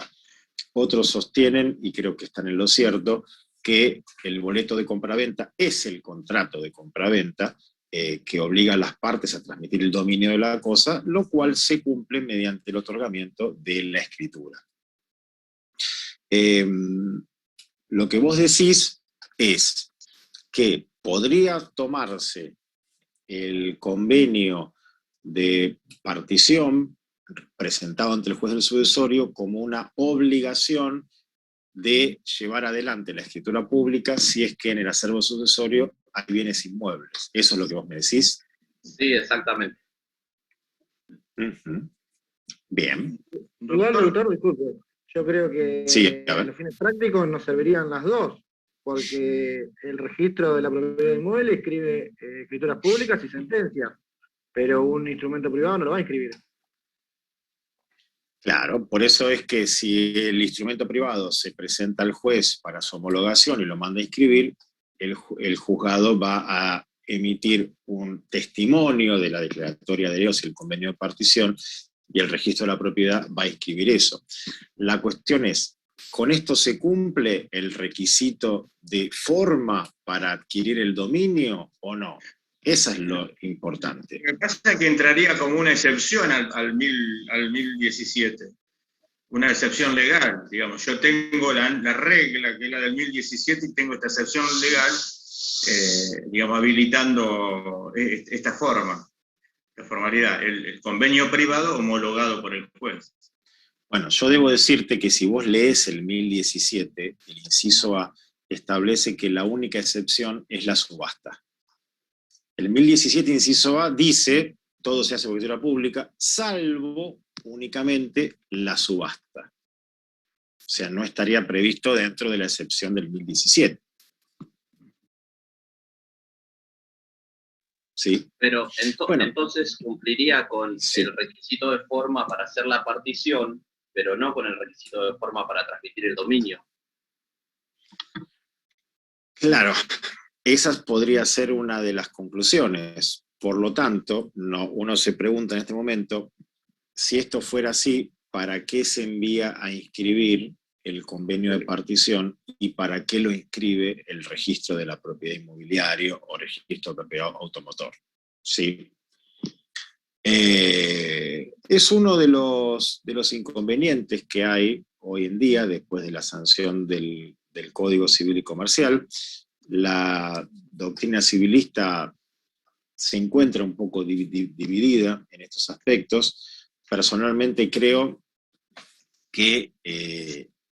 Otros sostienen, y creo que están en lo cierto, que el boleto de compraventa es el contrato de compraventa, que obliga a las partes a transmitir el dominio de la cosa, lo cual se cumple mediante el otorgamiento de la escritura. Lo que vos decís es que podría tomarse el convenio de partición presentado ante el juez del sucesorio como una obligación de llevar adelante la escritura pública si es que en el acervo sucesorio hay bienes inmuebles. ¿Eso es lo que vos me decís? Sí, exactamente. Bien. Igual, doctor, disculpe. Yo creo que sí, a los fines prácticos nos servirían las dos, porque el registro de la propiedad inmueble escribe escrituras públicas y sentencias, pero un instrumento privado no lo va a inscribir. Claro, por eso es que si el instrumento privado se presenta al juez para su homologación y lo manda a inscribir, el juzgado va a emitir un testimonio de la declaratoria de herederos y el convenio de partición, y el registro de la propiedad va a inscribir eso. La cuestión es, ¿con esto se cumple el requisito de forma para adquirir el dominio o no? Eso es lo importante. Lo que pasa es que entraría como una excepción al 1017. Una excepción legal, digamos. Yo tengo la regla, que es la del 1017, y tengo esta excepción legal, digamos, habilitando esta forma. La formalidad, el convenio privado homologado por el juez. Bueno, yo debo decirte que si vos lees el 1017, el inciso A, establece que la única excepción es la subasta. El 1017, inciso A, dice, todo se hace por escritura pública, salvo únicamente la subasta. O sea, no estaría previsto dentro de la excepción del 1017. ¿Sí? Pero entonces cumpliría con el requisito de forma para hacer la partición, pero no con el requisito de forma para transmitir el dominio. Claro, esa podría ser una de las conclusiones. Por lo tanto, uno se pregunta en este momento, si esto fuera así, ¿para qué se envía a inscribir el convenio de partición y para qué lo inscribe el registro de la propiedad inmobiliaria o registro de propiedad automotor? ¿Sí? Es uno de los inconvenientes que hay hoy en día, después de la sanción del Código Civil y Comercial. La doctrina civilista se encuentra un poco dividida en estos aspectos. Personalmente creo que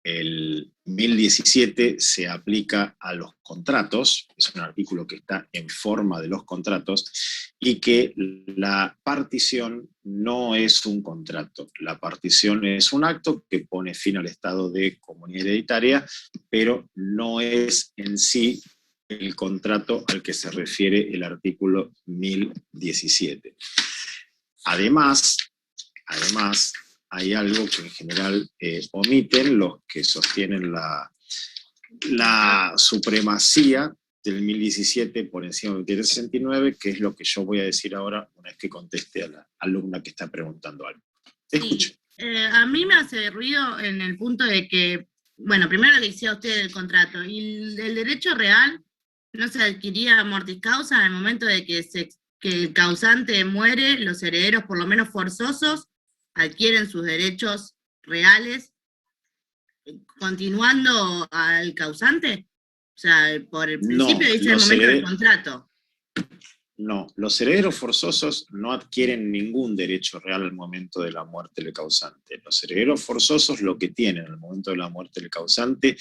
el 1017 se aplica a los contratos, es un artículo que está en forma de los contratos, y que la partición no es un contrato. La partición es un acto que pone fin al estado de comunidad hereditaria, pero no es en sí el contrato al que se refiere el artículo 1017. Además, hay algo que en general omiten los que sostienen la supremacía del 1017 por encima del 1069, que es lo que yo voy a decir ahora una vez que conteste a la alumna que está preguntando algo. Te escucho. A mí me hace ruido en el punto de que, bueno, primero lo que decía usted del contrato, y el derecho real no se adquiría mortis causa en el momento de que el causante muere, los herederos, por lo menos forzosos, adquieren sus derechos reales continuando al causante. O sea, por el principio dice el momento del contrato. No, los herederos forzosos no adquieren ningún derecho real al momento de la muerte del causante. Los herederos forzosos lo que tienen al momento de la muerte del causante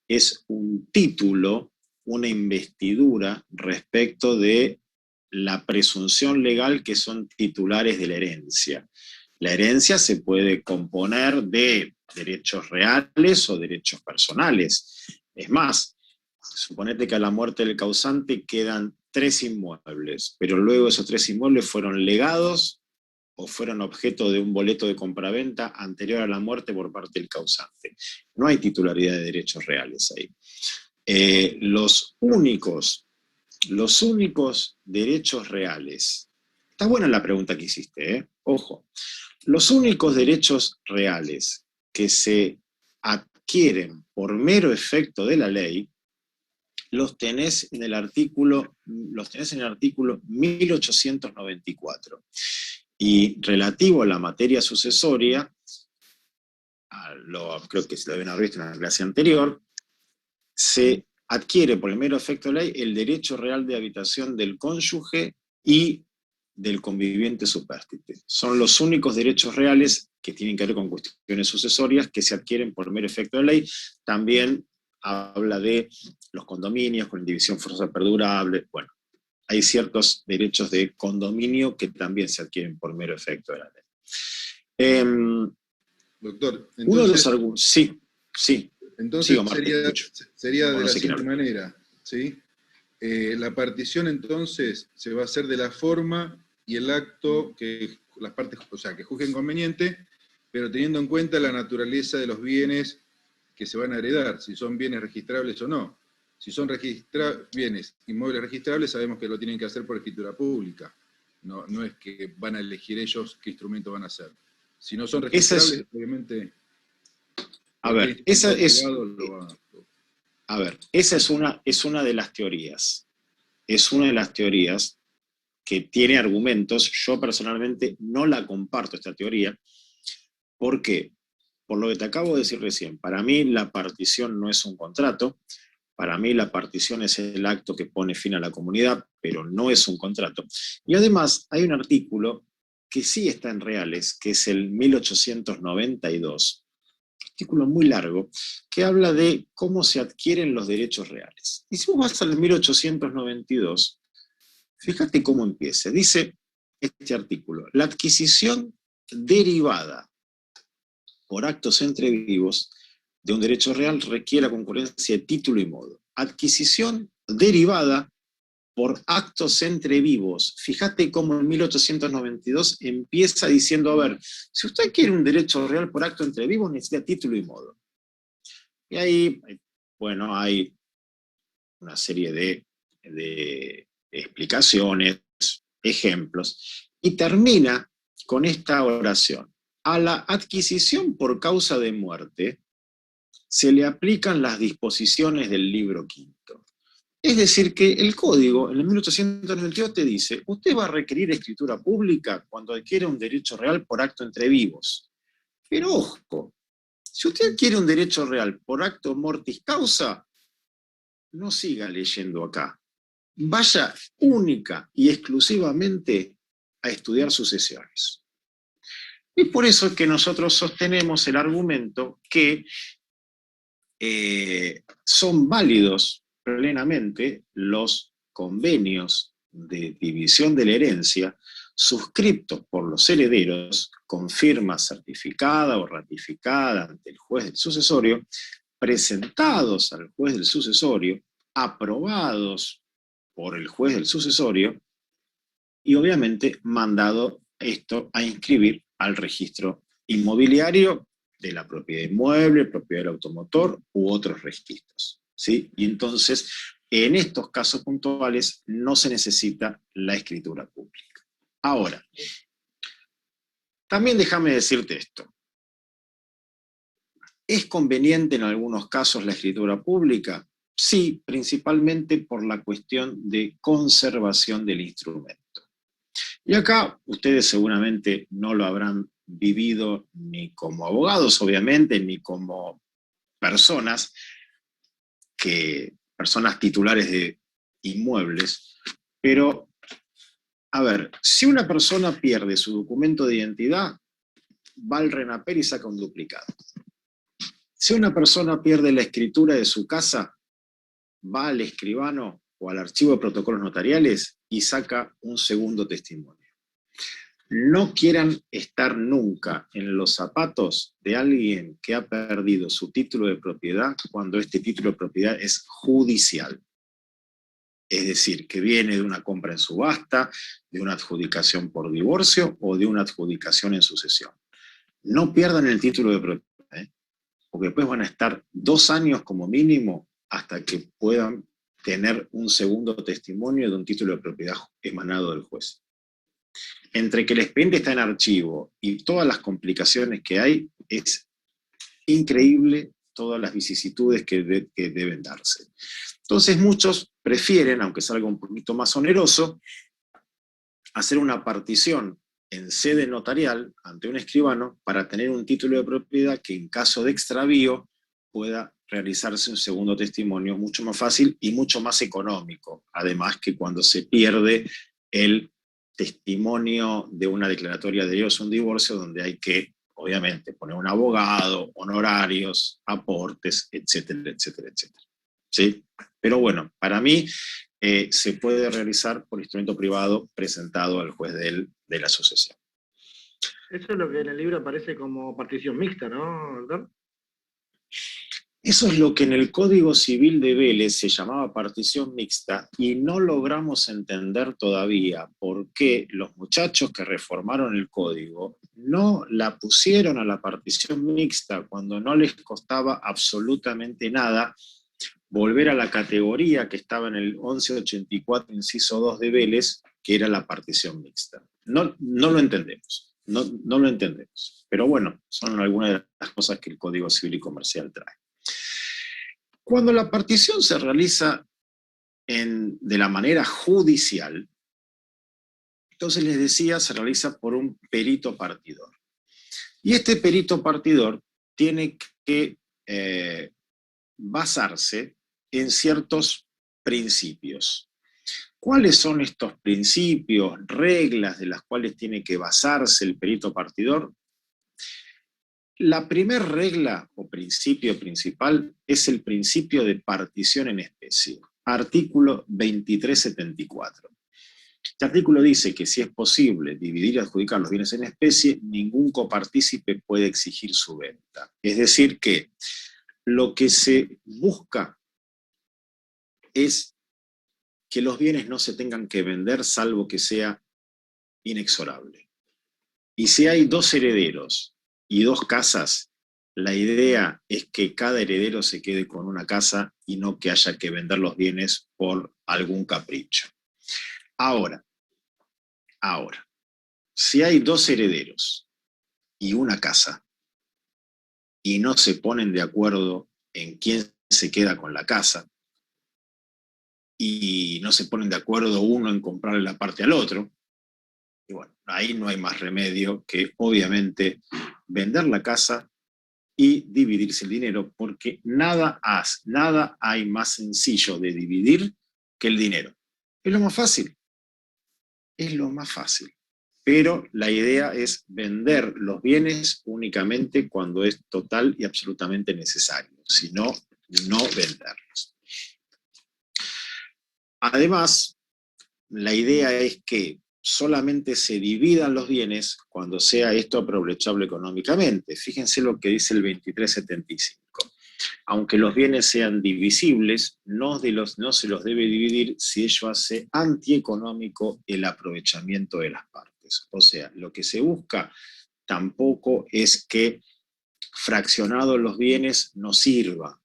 es un título, una investidura respecto de la presunción legal que son titulares de la herencia. La herencia se puede componer de derechos reales o derechos personales. Es más, suponete que a la muerte del causante quedan 3 inmuebles, pero luego esos 3 inmuebles fueron legados o fueron objeto de un boleto de compraventa anterior a la muerte por parte del causante. No hay titularidad de derechos reales ahí. Los únicos derechos reales, está buena la pregunta que hiciste, ojo, los únicos derechos reales que se adquieren por mero efecto de la ley, los tenés en el artículo 1894. Y relativo a la materia sucesoria, creo que se lo deben haber visto en la clase anterior, se adquiere por el mero efecto de la ley el derecho real de habitación del cónyuge y del conviviente supérstite. Son los únicos derechos reales que tienen que ver con cuestiones sucesorias que se adquieren por mero efecto de ley. También habla de los condominios con división forzosa perdurable. Bueno, hay ciertos derechos de condominio que también se adquieren por mero efecto de la ley. Doctor, entonces, uno de los argumentos, sí. Entonces sigo, Martín, sería de la siguiente manera, ¿sí? La partición entonces se va a hacer de la forma y el acto que las partes, o sea, que juzguen conveniente, pero teniendo en cuenta la naturaleza de los bienes que se van a heredar, si son bienes registrables o no. Si son bienes inmuebles registrables, sabemos que lo tienen que hacer por escritura pública. No es que van a elegir ellos qué instrumento van a hacer. Si no son registrables, obviamente... A ver, esa es una de las teorías. Es una de las teorías que tiene argumentos. Yo personalmente no la comparto, esta teoría. ¿Por qué? Por lo que te acabo de decir recién. Para mí la partición no es un contrato. Para mí la partición es el acto que pone fin a la comunidad, pero no es un contrato. Y además hay un artículo que sí está en reales, que es el 1892, artículo muy largo que habla de cómo se adquieren los derechos reales. Y si vos vas al 1892, fíjate cómo empieza. Dice este artículo: la adquisición derivada por actos entre vivos de un derecho real requiere la concurrencia de título y modo. Adquisición derivada por actos entre vivos. Fíjate cómo en 1892 empieza diciendo, a ver, si usted quiere un derecho real por acto entre vivos, necesita título y modo. Y ahí, bueno, hay una serie de explicaciones, ejemplos, y termina con esta oración: a la adquisición por causa de muerte se le aplican las disposiciones del libro quinto. Es decir, que el código, en el 1892 te dice, usted va a requerir escritura pública cuando adquiere un derecho real por acto entre vivos. Pero ojo, si usted adquiere un derecho real por acto mortis causa, no siga leyendo acá. Vaya única y exclusivamente a estudiar sucesiones. Y por eso es que nosotros sostenemos el argumento que son válidos plenamente los convenios de división de la herencia suscriptos por los herederos con firma certificada o ratificada ante el juez del sucesorio, presentados al juez del sucesorio, aprobados por el juez del sucesorio y obviamente mandado esto a inscribir al registro inmobiliario de la propiedad inmueble, propiedad del automotor u otros registros, ¿sí? Y entonces, en estos casos puntuales no se necesita la escritura pública. Ahora, también déjame decirte esto. ¿Es conveniente en algunos casos la escritura pública? Sí, principalmente por la cuestión de conservación del instrumento. Y acá ustedes seguramente no lo habrán vivido ni como abogados, obviamente, ni como personas titulares de inmuebles, pero, a ver, si una persona pierde su documento de identidad, va al RENAPER y saca un duplicado. Si una persona pierde la escritura de su casa, va al escribano o al archivo de protocolos notariales y saca un segundo testimonio. No quieran estar nunca en los zapatos de alguien que ha perdido su título de propiedad cuando este título de propiedad es judicial. Es decir, que viene de una compra en subasta, de una adjudicación por divorcio o de una adjudicación en sucesión. No pierdan el título de propiedad, porque después van a estar 2 años como mínimo hasta que puedan tener un segundo testimonio de un título de propiedad emanado del juez. Entre que el expediente está en archivo y todas las complicaciones que hay, es increíble todas las vicisitudes que deben darse. Entonces muchos prefieren, aunque salga un poquito más oneroso, hacer una partición en sede notarial ante un escribano para tener un título de propiedad que en caso de extravío pueda realizarse un segundo testimonio mucho más fácil y mucho más económico, además que cuando se pierde el testimonio de una declaratoria de divorcio, un divorcio, donde hay que, obviamente, poner un abogado, honorarios, aportes, etcétera, etcétera, etcétera. ¿Sí? Pero bueno, para mí se puede realizar por instrumento privado presentado al juez de la sucesión. Eso es lo que en el libro aparece como partición mixta, ¿no, doctor? Eso es lo que en el Código Civil de Vélez se llamaba partición mixta y no logramos entender todavía por qué los muchachos que reformaron el código no la pusieron a la partición mixta cuando no les costaba absolutamente nada volver a la categoría que estaba en el 1184, inciso 2 de Vélez, que era la partición mixta. No lo entendemos, no lo entendemos. Pero bueno, son algunas de las cosas que el Código Civil y Comercial trae. Cuando la partición se realiza de la manera judicial, entonces les decía, se realiza por un perito partidor. Y este perito partidor tiene que basarse en ciertos principios. ¿Cuáles son estos principios, reglas de las cuales tiene que basarse el perito partidor? La primera regla o principio principal es el principio de partición en especie, artículo 2374. Este artículo dice que si es posible dividir y adjudicar los bienes en especie, ningún copartícipe puede exigir su venta. Es decir que lo que se busca es que los bienes no se tengan que vender salvo que sea inexorable. Y si hay 2 herederos y 2 casas, la idea es que cada heredero se quede con una casa y no que haya que vender los bienes por algún capricho. Ahora, si hay 2 herederos y una casa y no se ponen de acuerdo en quién se queda con la casa, y no se ponen de acuerdo uno en comprarle la parte al otro, y bueno, ahí no hay más remedio que obviamente vender la casa y dividirse el dinero, porque nada hay más sencillo de dividir que el dinero. Es lo más fácil. Es lo más fácil. Pero la idea es vender los bienes únicamente cuando es total y absolutamente necesario. Si no, no venderlos. Además, la idea es que solamente se dividan los bienes cuando sea esto aprovechable económicamente. Fíjense lo que dice el 2375. Aunque los bienes sean divisibles, no se los debe dividir si ello hace antieconómico el aprovechamiento de las partes. O sea, lo que se busca tampoco es que fraccionados los bienes no sirva.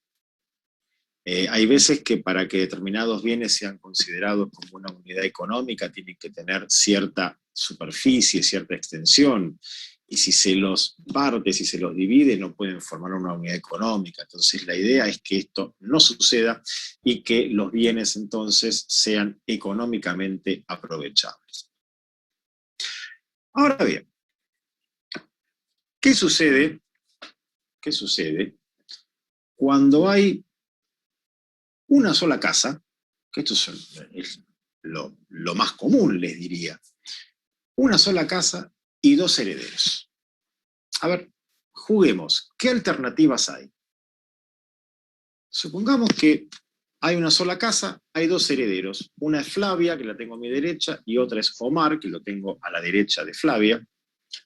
Hay veces que para que determinados bienes sean considerados como una unidad económica tienen que tener cierta superficie, cierta extensión, y si se los parte, si se los divide, no pueden formar una unidad económica. Entonces la idea es que esto no suceda y que los bienes entonces sean económicamente aprovechables. Ahora bien, ¿qué sucede cuando hay una sola casa? Que esto es lo más común, les diría. Una sola casa y 2 herederos. A ver, juguemos. ¿Qué alternativas hay? Supongamos que hay una sola casa, hay 2 herederos. Una es Flavia, que la tengo a mi derecha, y otra es Omar, que lo tengo a la derecha de Flavia.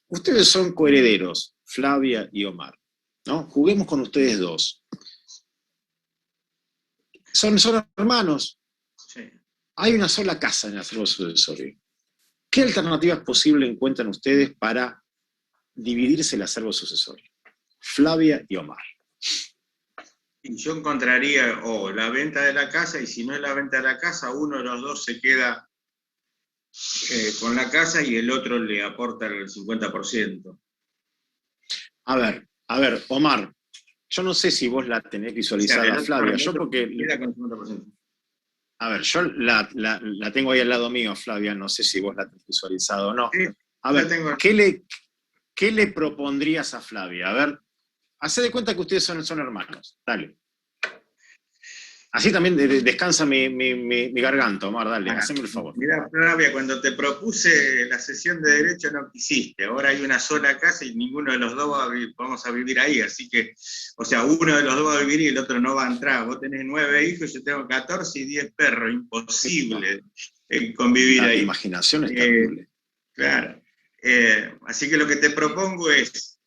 Ustedes son coherederos, Flavia y Omar, ¿no? Juguemos con ustedes 2. Son hermanos. Sí. Hay una sola casa en el acervo sucesorio. ¿Qué alternativas posibles encuentran ustedes para dividirse el acervo sucesorio? Flavia y Omar. Y yo encontraría la venta de la casa, y si no es la venta de la casa, uno de los 2 se queda con la casa y el otro le aporta el 50%. A ver, Omar, yo no sé si vos la tenés visualizada, o sea, Flavia, yo porque... Queda con 50%. A ver, yo la tengo ahí al lado mío, Flavia, no sé si vos la tenés visualizada o no. Sí, a ver, ¿qué le propondrías a Flavia? A ver, hacé de cuenta que ustedes son hermanos, dale. Así también descansa mi garganta, Omar, dale, haceme el favor. Mirá, Flavia, cuando te propuse la cesión de derecho no quisiste, ahora hay una sola casa y ninguno de los 2 vamos a vivir ahí, así que, o sea, uno de los 2 va a vivir y el otro no va a entrar. Vos tenés 9 hijos, yo tengo 14 y 10 perros, imposible convivir ahí. La imaginación es terrible. Claro, así que lo que te propongo es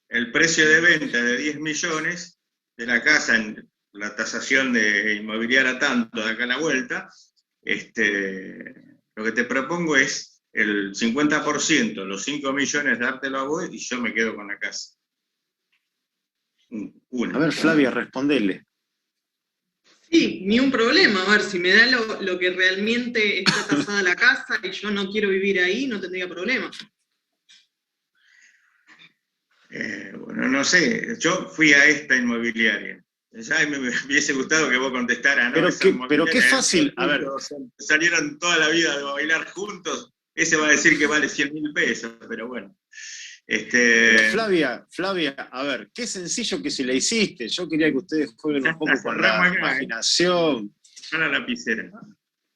el precio de venta de 10 millones de la casa en la tasación de inmobiliaria tanto de acá a la vuelta, lo que te propongo es el 50%, los 5 millones dártelo a vos y yo me quedo con la casa. A ver, Flavia, respondele. Sí, ni un problema. A ver, si me da lo que realmente está tasada la casa y yo no quiero vivir ahí, no tendría problema. Bueno, no sé, yo fui a esta inmobiliaria. Ya me hubiese gustado que vos contestaras, ¿no? Pero qué fácil, a ver. Salieron toda la vida de bailar juntos, ese va a decir que vale 100.000 pesos, pero bueno. Flavia, a ver, qué sencillo que se la hiciste. Yo quería que ustedes jueguen un poco con la imaginación. A la lapicera.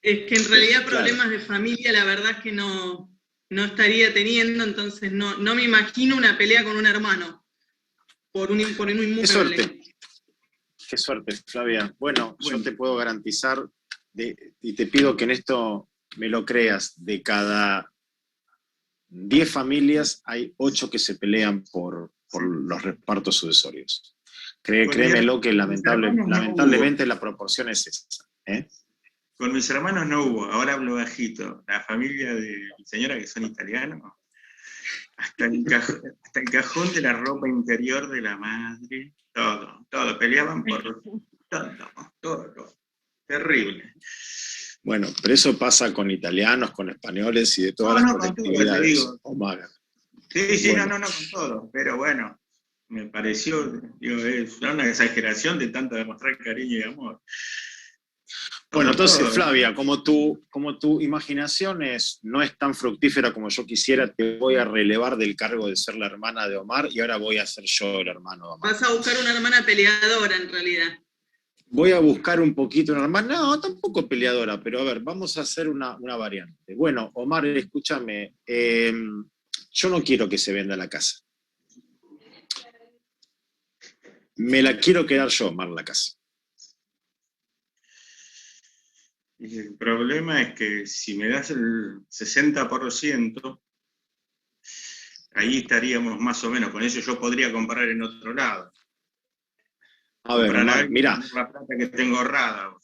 Es que en realidad problemas de familia, la verdad es que no estaría teniendo, entonces no me imagino una pelea con un hermano. por un inmueble. Qué suerte. Qué suerte, Flavia. Bueno, yo te puedo garantizar, y te pido que en esto me lo creas, de cada 10 familias hay 8 que se pelean por los repartos sucesorios. Créemelo que lamentablemente la proporción es esa. Con mis hermanos no hubo, ahora hablo bajito. La familia de mi señora, que son italianos, hasta el cajón de la ropa interior de la madre, todo, peleaban por todo. Terrible. Bueno, pero eso pasa con italianos, con españoles y de todas las colectividades. Sí, bueno. No, con todo, pero bueno, me pareció, es una exageración de tanto demostrar cariño y amor. Bueno, entonces, Flavia, como tu imaginación no es tan fructífera como yo quisiera, te voy a relevar del cargo de ser la hermana de Omar y ahora voy a ser yo el hermano de Omar. Vas a buscar una hermana peleadora, en realidad. Voy a buscar un poquito una hermana, no, tampoco peleadora, pero a ver, vamos a hacer una variante. Bueno, Omar, escúchame, yo no quiero que se venda la casa. Me la quiero quedar yo, Omar, la casa. Y el problema es que si me das el 60%, ahí estaríamos más o menos, con eso yo podría comprar en otro lado. A ver, Omar, mirá. La plata que tengo ahorrada.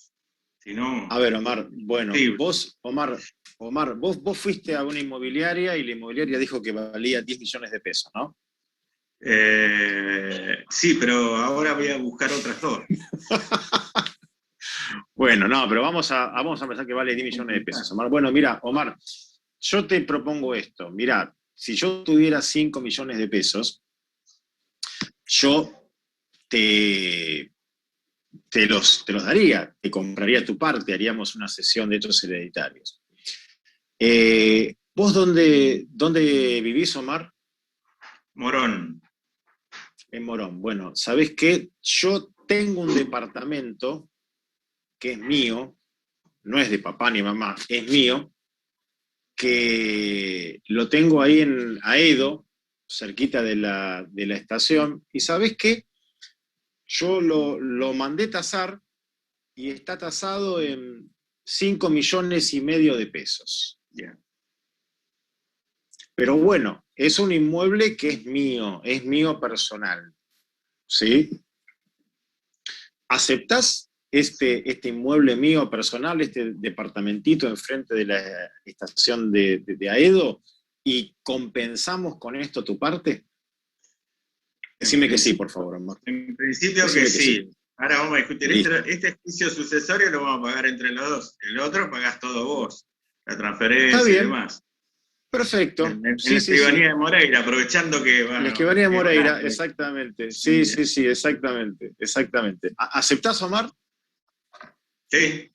Si no, a ver, Omar, bueno, vos, Omar, vos fuiste a una inmobiliaria y la inmobiliaria dijo que valía 10 millones de pesos, ¿no? Sí, pero ahora voy a buscar otras 2. Bueno, no, pero vamos a pensar que vale 10 millones de pesos, Omar. Bueno, mira, Omar, yo te propongo esto. Mira, si yo tuviera 5 millones de pesos, yo te los daría, te compraría tu parte, haríamos una sesión de hechos hereditarios. ¿Vos dónde vivís, Omar? Morón. En Morón. Bueno, ¿sabés qué? Yo tengo un departamento que es mío, no es de papá ni mamá, es mío, que lo tengo ahí en Aedo, cerquita de la estación, y ¿sabés qué? Yo lo mandé tasar y está tasado en 5,5 millones de pesos. Yeah. Pero bueno, es un inmueble que es mío personal. ¿Sí? ¿Aceptás este inmueble mío personal, este departamentito enfrente de la estación de Aedo, y compensamos con esto tu parte? Decime que sí, por favor, Omar. En principio que sí. Ahora vamos a discutir. Este juicio sucesorio lo vamos a pagar entre los dos. El otro pagás todo vos. La transferencia y demás. Perfecto. En la escribanía de Moreira, aprovechando que... Bueno, la escribanía de Moreira, exactamente. Sí, exactamente. ¿Aceptás, Omar? Sí,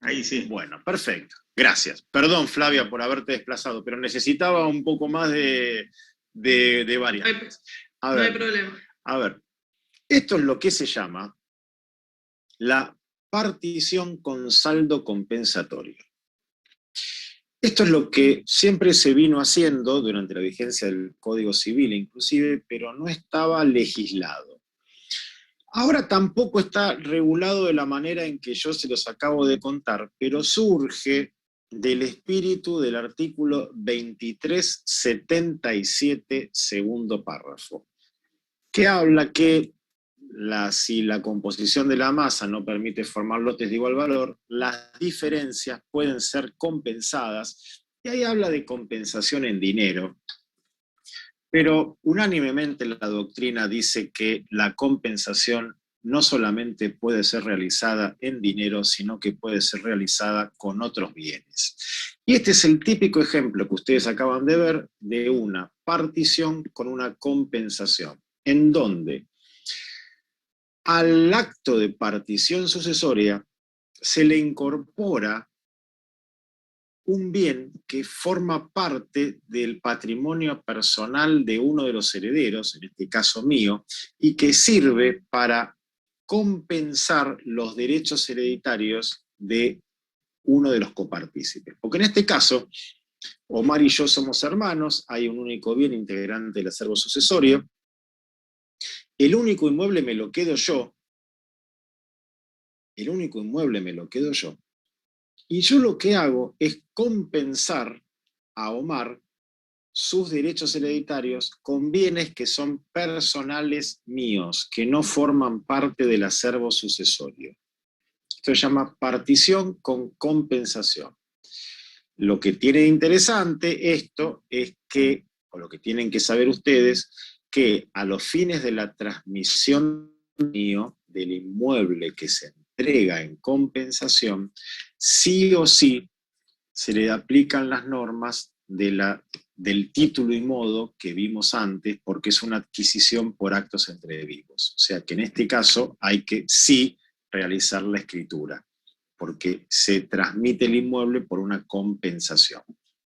ahí sí. Bueno, perfecto. Gracias. Perdón, Flavia, por haberte desplazado, pero necesitaba un poco más de variantes. No hay problema. A ver, esto es lo que se llama la partición con saldo compensatorio. Esto es lo que siempre se vino haciendo durante la vigencia del Código Civil inclusive, pero no estaba legislado. Ahora tampoco está regulado de la manera en que yo se los acabo de contar, pero surge del espíritu del artículo 2377, segundo párrafo, que habla que si la composición de la masa no permite formar lotes de igual valor, las diferencias pueden ser compensadas, y ahí habla de compensación en dinero. Pero unánimemente la doctrina dice que la compensación no solamente puede ser realizada en dinero, sino que puede ser realizada con otros bienes. Y este es el típico ejemplo que ustedes acaban de ver de una partición con una compensación, en donde al acto de partición sucesoria se le incorpora un bien que forma parte del patrimonio personal de uno de los herederos, en este caso mío, y que sirve para compensar los derechos hereditarios de uno de los copartícipes. Porque en este caso, Omar y yo somos hermanos, hay un único bien integrante del acervo sucesorio, el único inmueble me lo quedo yo, el único inmueble me lo quedo yo, y yo lo que hago es compensar a Omar sus derechos hereditarios con bienes que son personales míos, que no forman parte del acervo sucesorio. Esto se llama partición con compensación. Lo que tiene de interesante esto es que, o lo que tienen que saber ustedes, que a los fines de la transmisión mío del inmueble que se entrega en compensación, sí o sí se le aplican las normas del título y modo que vimos antes, porque es una adquisición por actos entre vivos. O sea que en este caso hay que sí realizar la escritura, porque se transmite el inmueble por una compensación,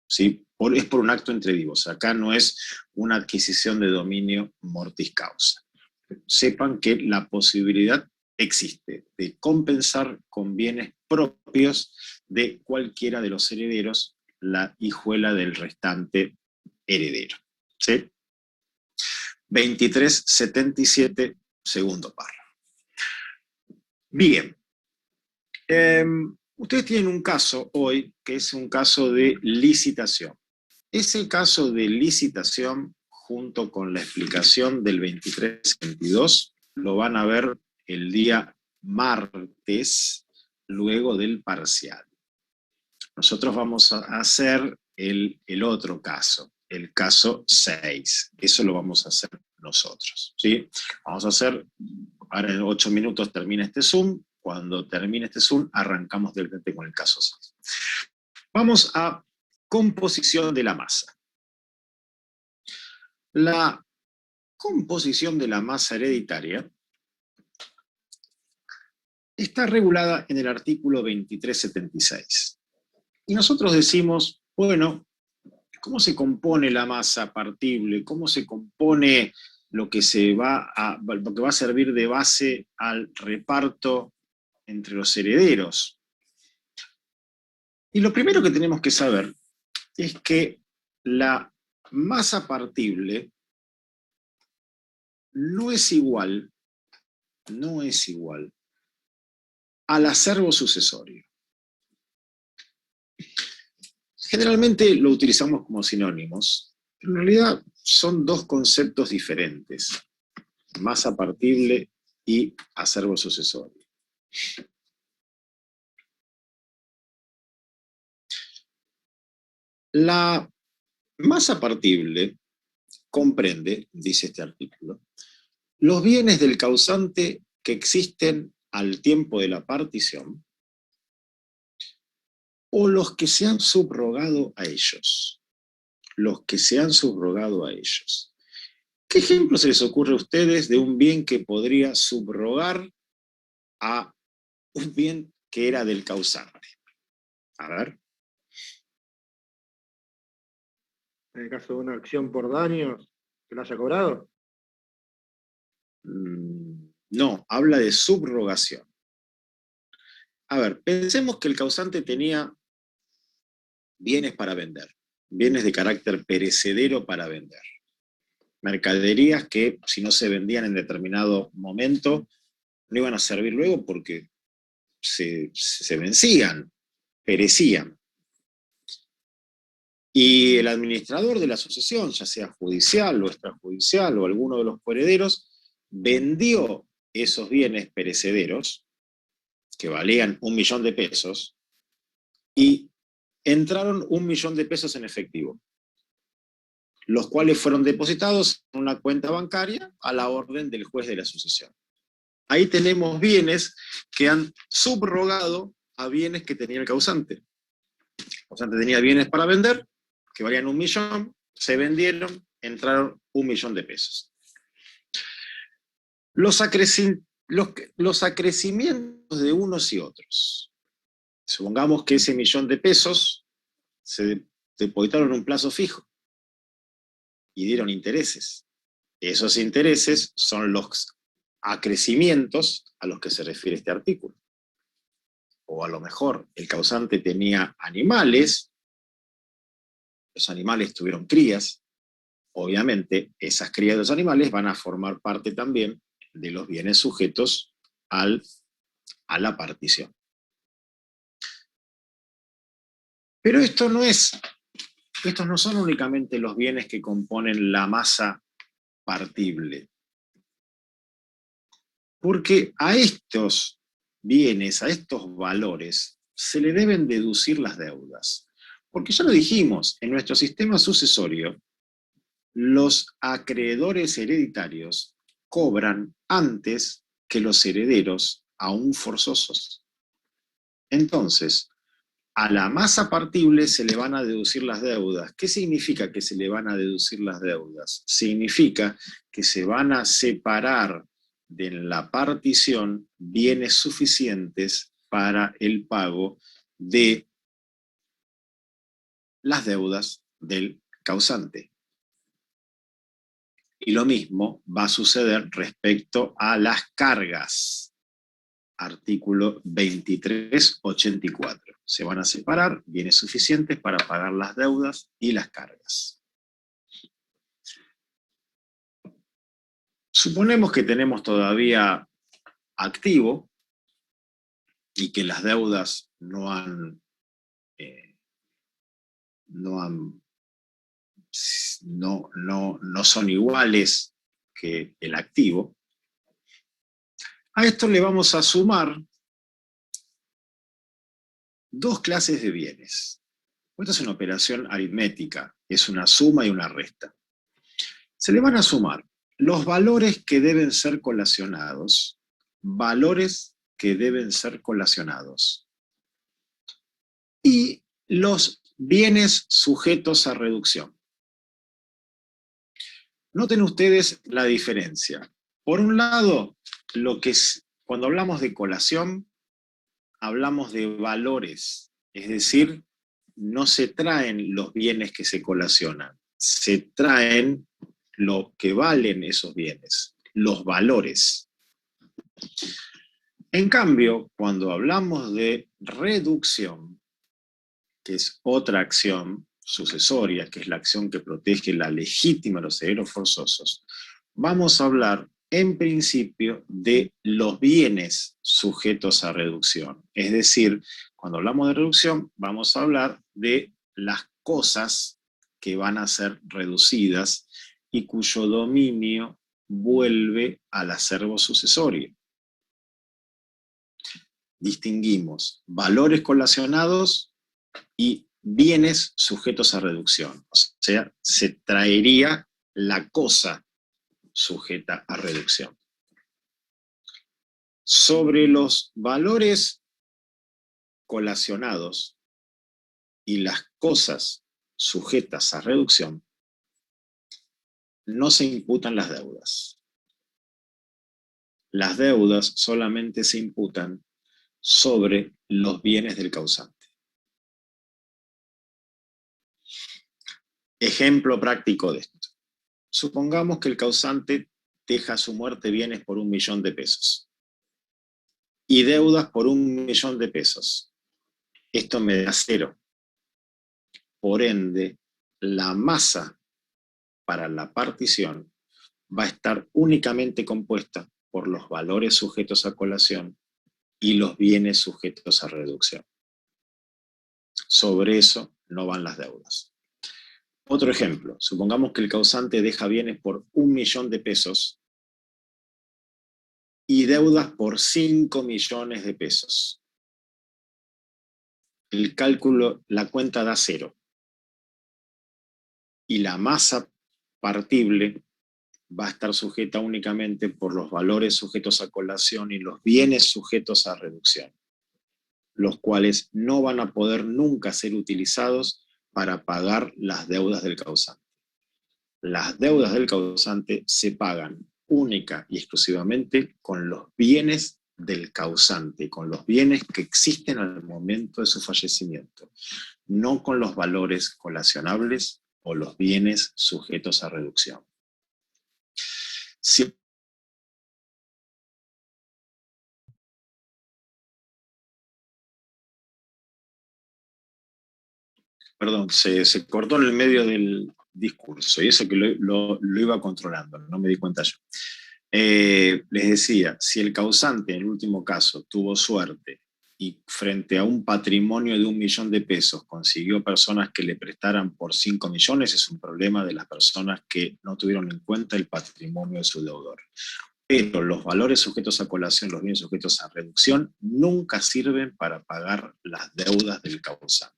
¿sí? Es por un acto entre vivos. Acá no es una adquisición de dominio mortis causa. Sepan que la posibilidad existe de compensar con bienes propios de cualquiera de los herederos la hijuela del restante heredero. ¿Sí? 2377, segundo párrafo. Bien. Ustedes tienen un caso hoy que es un caso de licitación. Ese caso de licitación, junto con la explicación del 2372, lo van a ver el día martes, luego del parcial. Nosotros vamos a hacer el otro caso, el caso 6. Eso lo vamos a hacer nosotros, ¿sí? Vamos a hacer, ahora en 8 minutos termina este Zoom. Cuando termine este Zoom, arrancamos directamente con el caso 6. Vamos a composición de la masa. La composición de la masa hereditaria está regulada en el artículo 2376. Y nosotros decimos, bueno, ¿cómo se compone la masa partible? ¿Cómo se compone lo que va a servir de base al reparto entre los herederos? Y lo primero que tenemos que saber es que la masa partible no es igual al acervo sucesorio. Generalmente lo utilizamos como sinónimos, pero en realidad son dos conceptos diferentes: masa partible y acervo sucesorio. La masa partible comprende, dice este artículo, los bienes del causante que existen al tiempo de la partición o los que se han subrogado a ellos. Los que se han subrogado a ellos. ¿Qué ejemplo se les ocurre a ustedes de un bien que podría subrogar a un bien que era del causante? A ver. En el caso de una acción por daños que lo haya cobrado. No, habla de subrogación. A ver, pensemos que el causante tenía bienes para vender, bienes de carácter perecedero para vender. Mercaderías que, si no se vendían en determinado momento, no iban a servir luego porque se vencían, perecían. Y el administrador de la asociación, ya sea judicial o extrajudicial o alguno de los coherederos, vendió esos bienes perecederos, que valían 1 millón de pesos, y entraron 1 millón de pesos en efectivo, los cuales fueron depositados en una cuenta bancaria a la orden del juez de la asociación. Ahí tenemos bienes que han subrogado a bienes que tenía el causante. El causante tenía bienes para vender, que valían 1 millón, se vendieron, entraron 1 millón de pesos. Los acrecimientos de unos y otros. Supongamos que ese 1 millón de pesos se depositaron en un plazo fijo y dieron intereses. Esos intereses son los acrecimientos a los que se refiere este artículo. O a lo mejor el causante tenía animales, los animales tuvieron crías, obviamente esas crías de los animales van a formar parte también de los bienes sujetos a la partición. Pero estos no son únicamente los bienes que componen la masa partible. Porque a estos bienes, a estos valores, se le deben deducir las deudas. Porque ya lo dijimos, en nuestro sistema sucesorio, los acreedores hereditarios cobran antes que los herederos aún forzosos. Entonces, a la masa partible se le van a deducir las deudas. ¿Qué significa que se le van a deducir las deudas? Significa que se van a separar de la partición bienes suficientes para el pago de las deudas del causante. Y lo mismo va a suceder respecto a las cargas. Artículo 2384. Se van a separar bienes suficientes para pagar las deudas y las cargas. Suponemos que tenemos todavía activo y que las deudas no son iguales que el activo. A esto le vamos a sumar dos clases de bienes. Esta es una operación aritmética, es una suma y una resta. Se le van a sumar los valores que deben ser colacionados, y los bienes sujetos a reducción. Noten ustedes la diferencia. Por un lado, cuando hablamos de colación, hablamos de valores, es decir, no se traen los bienes que se colacionan, se traen lo que valen esos bienes, los valores. En cambio, cuando hablamos de reducción, que es otra acción sucesoria, que es la acción que protege la legítima de los herederos forzosos, vamos a hablar en principio de los bienes sujetos a reducción. Es decir, cuando hablamos de reducción, vamos a hablar de las cosas que van a ser reducidas y cuyo dominio vuelve al acervo sucesorio. Distinguimos valores colacionados y bienes sujetos a reducción. O sea, se traería la cosa sujeta a reducción. Sobre los valores colacionados y las cosas sujetas a reducción, no se imputan las deudas. Las deudas solamente se imputan sobre los bienes del causante. Ejemplo práctico de esto. Supongamos que el causante deja a su muerte bienes por 1.000.000 de pesos y deudas por 1.000.000 de pesos. Esto me da 0. Por ende, la masa para la partición va a estar únicamente compuesta por los valores sujetos a colación y los bienes sujetos a reducción. Sobre eso no van las deudas. Otro ejemplo, supongamos que el causante deja bienes por 1.000.000 de pesos y deudas por 5.000.000 de pesos. El cálculo, la cuenta da 0. Y la masa partible va a estar sujeta únicamente por los valores sujetos a colación y los bienes sujetos a reducción, los cuales no van a poder nunca ser utilizados para pagar las deudas del causante. Las deudas del causante se pagan única y exclusivamente con los bienes del causante, con los bienes que existen al momento de su fallecimiento, no con los valores colacionables o los bienes sujetos a reducción. Perdón, se cortó en el medio del discurso, y eso que lo iba controlando, no me di cuenta yo. Les decía, si el causante en el último caso tuvo suerte y frente a un patrimonio de 1 millón de pesos consiguió personas que le prestaran por 5 millones, es un problema de las personas que no tuvieron en cuenta el patrimonio de su deudor. Pero los valores sujetos a colación, los bienes sujetos a reducción, nunca sirven para pagar las deudas del causante.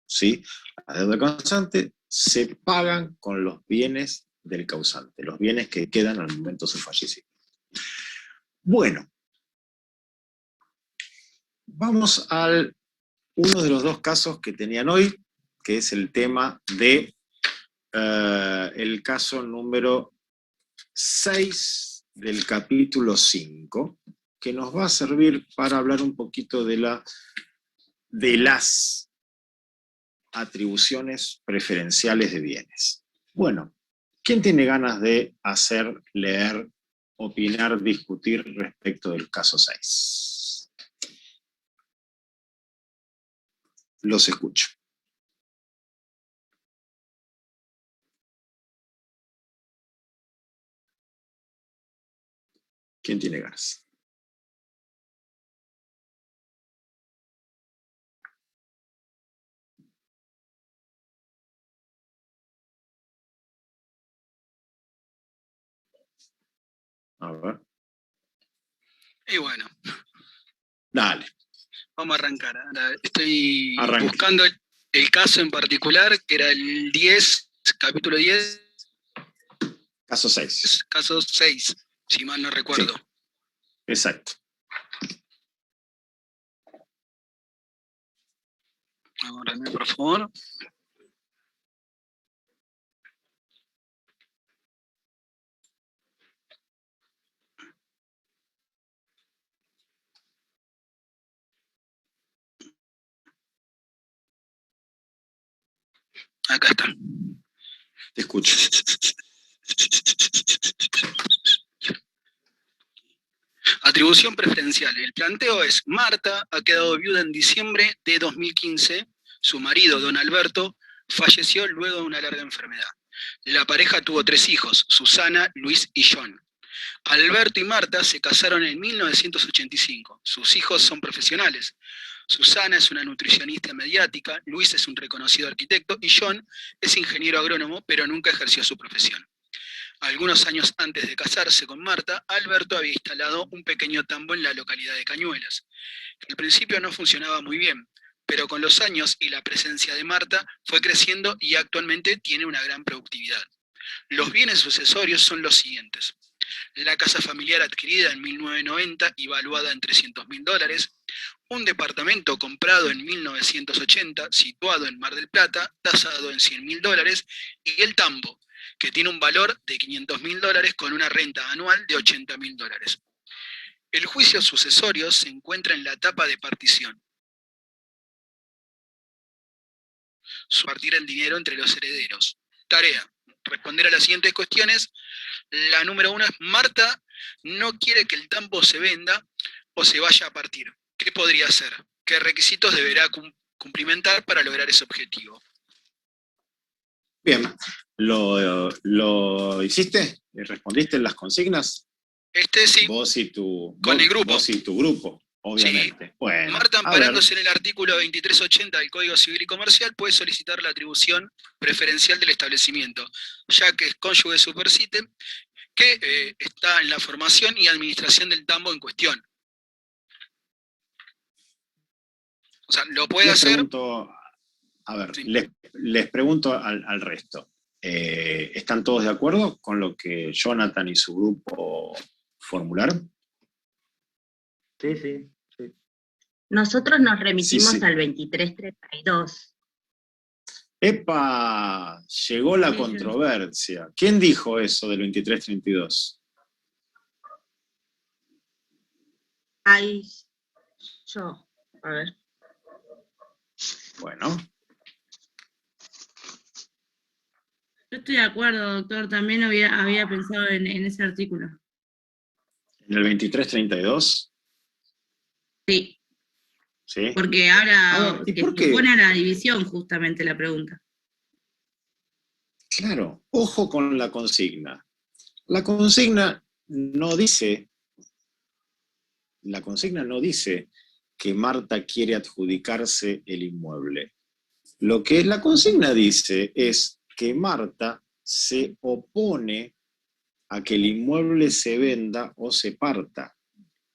¿Sí? Las deudas del causante se pagan con los bienes del causante, los bienes que quedan al momento de su fallecimiento. Bueno, vamos al uno de los 2 casos que tenían hoy, que es el tema de el caso número 6 del capítulo 5, que nos va a servir para hablar un poquito de las atribuciones preferenciales de bienes. Bueno, ¿quién tiene ganas de hacer, leer, opinar, discutir respecto del caso 6? Los escucho. ¿Quién tiene ganas? A ver. Y bueno. Dale. Vamos a arrancar. Ahora estoy buscando el caso en particular, que era el 10, capítulo 10. Caso 6. Caso 6, si mal no recuerdo. Sí. Exacto. Ahora, por favor. Acá está. Te escucho. Atribución preferencial. El planteo es: Marta ha quedado viuda en diciembre de 2015. Su marido, don Alberto, falleció luego de una larga enfermedad. La pareja tuvo 3 hijos, Susana, Luis y John. Alberto y Marta se casaron en 1985. Sus hijos son profesionales. Susana es una nutricionista mediática, Luis es un reconocido arquitecto y John es ingeniero agrónomo, pero nunca ejerció su profesión. Algunos años antes de casarse con Marta, Alberto había instalado un pequeño tambo en la localidad de Cañuelas. Al principio no funcionaba muy bien, pero con los años y la presencia de Marta fue creciendo y actualmente tiene una gran productividad. Los bienes sucesorios son los siguientes: la casa familiar adquirida en 1990 y valuada en $300.000, un departamento comprado en 1980 situado en Mar del Plata, tasado en $100.000, y el tambo, que tiene un valor de $500.000 con una renta anual de $80.000. El juicio sucesorio se encuentra en la etapa de partición. Partir el dinero entre los herederos. Tarea: responder a las siguientes cuestiones. La número 1 es: Marta no quiere que el tambo se venda o se vaya a partir. ¿Qué podría hacer? ¿Qué requisitos deberá cumplimentar para lograr ese objetivo? Bien. ¿Lo hiciste? ¿Respondiste en las consignas? Sí. Con el grupo. Vos y tu grupo, obviamente. Sí. Bueno, Marta, amparándose en el artículo 2380 del Código Civil y Comercial, puede solicitar la atribución preferencial del establecimiento, ya que es cónyuge supersite, que está en la formación y administración del tambo en cuestión. O sea, lo puede hacer. Sí. Les pregunto al resto. ¿Están todos de acuerdo con lo que Jonathan y su grupo formularon? Sí. Nosotros nos remitimos al 2332. ¡Epa! Llegó la controversia. ¿Quién dijo eso del 2332? Ay, yo. A ver. Bueno. Yo estoy de acuerdo, doctor. También había pensado en ese artículo. ¿En el 2332? Sí. ¿Sí? Porque ahora ¿y por se qué? pone a la división justamente la pregunta. Claro, ojo con la consigna. La consigna no dice, la consigna no dice que Marta quiere adjudicarse el inmueble. Lo que la consigna dice es que Marta se opone a que el inmueble se venda o se parta.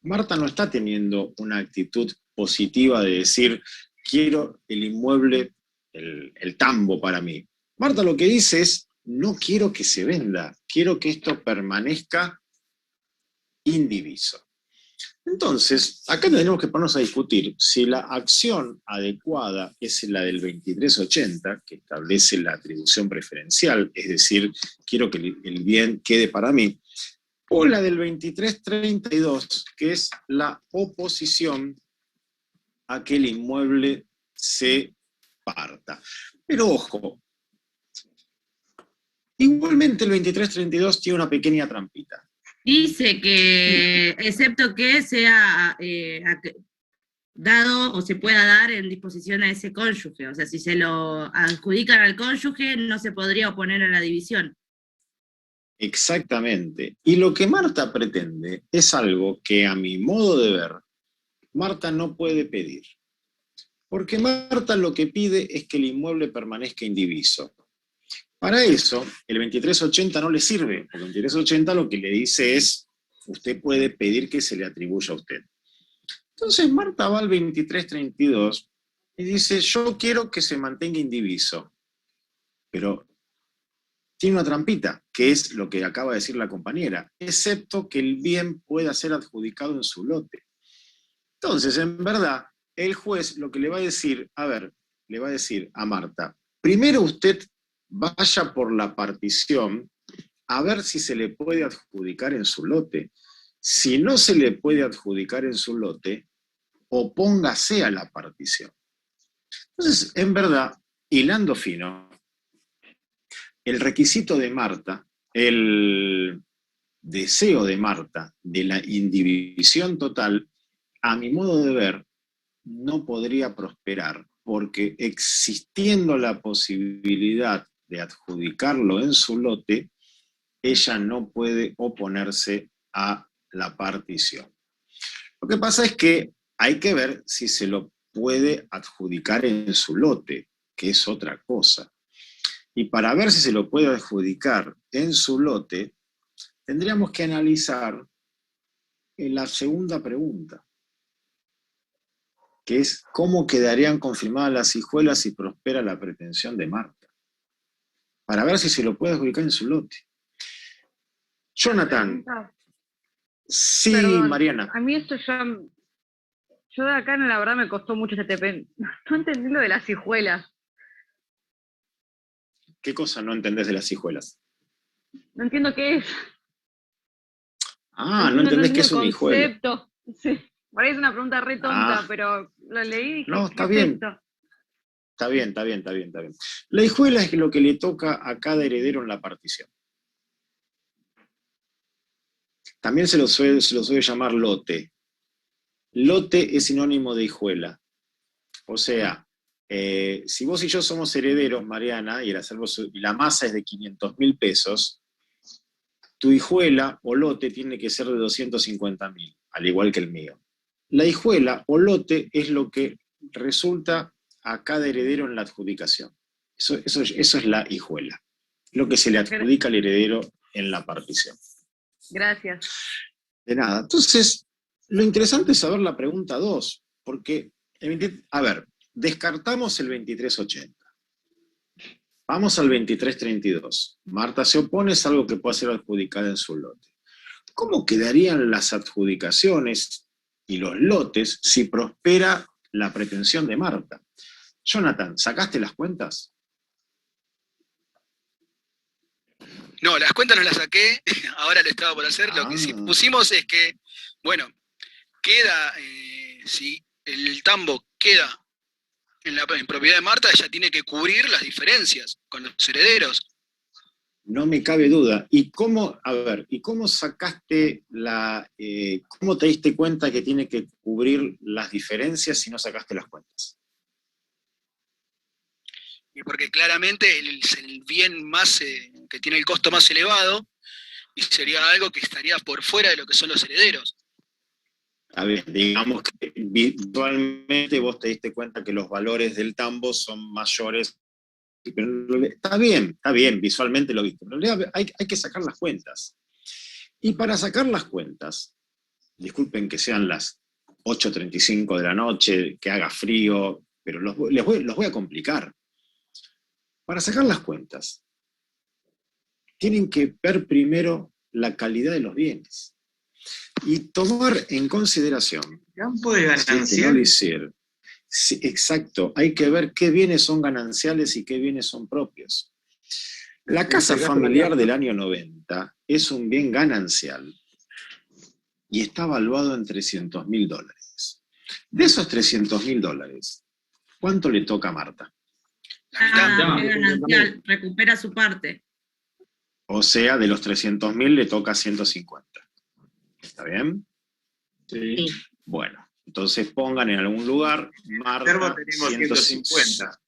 Marta no está teniendo una actitud positiva de decir, quiero el inmueble, el tambo para mí. Marta lo que dice es, no quiero que se venda, quiero que esto permanezca indiviso. Entonces, acá tenemos que ponernos a discutir si la acción adecuada es la del 2380, que establece la atribución preferencial, es decir, quiero que el bien quede para mí, o la del 2332, que es la oposición a que el inmueble se parta. Pero ojo, igualmente el 2332 tiene una pequeña trampita. Dice que, excepto que sea dado o se pueda dar en disposición a ese cónyuge, o sea, si se lo adjudican al cónyuge, no se podría oponer a la división. Exactamente. Y lo que Marta pretende es algo que, a mi modo de ver, Marta no puede pedir. Porque Marta lo que pide es que el inmueble permanezca indiviso. Para eso, el 2380 no le sirve, porque el 2380 lo que le dice es, usted puede pedir que se le atribuya a usted. Entonces Marta va al 2332 y dice, yo quiero que se mantenga indiviso. Pero tiene una trampita, que es lo que acaba de decir la compañera, excepto que el bien pueda ser adjudicado en su lote. Entonces, en verdad, el juez lo que le va a decir, le va a decir a Marta, primero usted vaya por la partición a ver si se le puede adjudicar en su lote. Si no se le puede adjudicar en su lote, opóngase a la partición. Entonces, en verdad, hilando fino, el requisito de Marta, el deseo de Marta de la indivisión total, a mi modo de ver, no podría prosperar, porque existiendo la posibilidad de adjudicarlo en su lote, ella no puede oponerse a la partición. Lo que pasa es que hay que ver si se lo puede adjudicar en su lote, que es otra cosa. Y para ver si se lo puede adjudicar en su lote, tendríamos que analizar la segunda pregunta, que es cómo quedarían confirmadas las hijuelas si prospera la pretensión de Marta, para ver si se lo puede adjudicar en su lote. Jonathan. Sí, perdón, Mariana. A mí esto yo de acá la verdad me costó mucho este tema. No entendí lo de las hijuelas. ¿Qué cosa no entendés de las hijuelas? No entiendo qué es. Ah, no entendés qué es una hijuela. Sí. Por ahí es una pregunta re tonta, pero lo leí y dije, no, está bien. Está bien. La hijuela es lo que le toca a cada heredero en la partición. También se lo suele llamar lote. Lote es sinónimo de hijuela. O sea, si vos y yo somos herederos, Mariana, y la masa es de 500.000 pesos, tu hijuela o lote tiene que ser de 250.000, al igual que el mío. La hijuela o lote es lo que resulta a cada heredero en la adjudicación. Eso es la hijuela, lo que se le adjudica al heredero en la partición. Gracias. De nada. Entonces, lo interesante es saber la pregunta 2, porque, descartamos el 2380. Vamos al 2332. Marta se opone, es algo que puede ser adjudicada en su lote. ¿Cómo quedarían las adjudicaciones y los lotes si prospera la pretensión de Marta? Jonathan, ¿sacaste las cuentas? No, las cuentas no las saqué, ahora lo estaba por hacer. Lo que sí pusimos es que, bueno, queda, si el tambo queda en propiedad de Marta, ella tiene que cubrir las diferencias con los herederos. No me cabe duda. ¿Y cómo sacaste cómo te diste cuenta que tiene que cubrir las diferencias si no sacaste las cuentas? Y porque claramente el bien más que tiene el costo más elevado y sería algo que estaría por fuera de lo que son los herederos. A ver, digamos que visualmente vos te diste cuenta que los valores del tambo son mayores. Pero está bien, visualmente lo viste, pero hay que sacar las cuentas. Y para sacar las cuentas, disculpen que sean las 8:35 de la noche, que haga frío, pero los voy a complicar. Para sacar las cuentas, tienen que ver primero la calidad de los bienes y tomar en consideración. ¿Campo de ganancial? Si no lo hicieron. Sí, exacto, hay que ver qué bienes son gananciales y qué bienes son propios. La casa familiar del año 90 es un bien ganancial y está valuado en $300.000. De esos $300.000, ¿cuánto le toca a Marta? Ganancial, recupera su parte. O sea, de los 300.000 le toca 150. ¿Está bien? Sí. Bueno, entonces pongan en algún lugar Marta tenemos 150.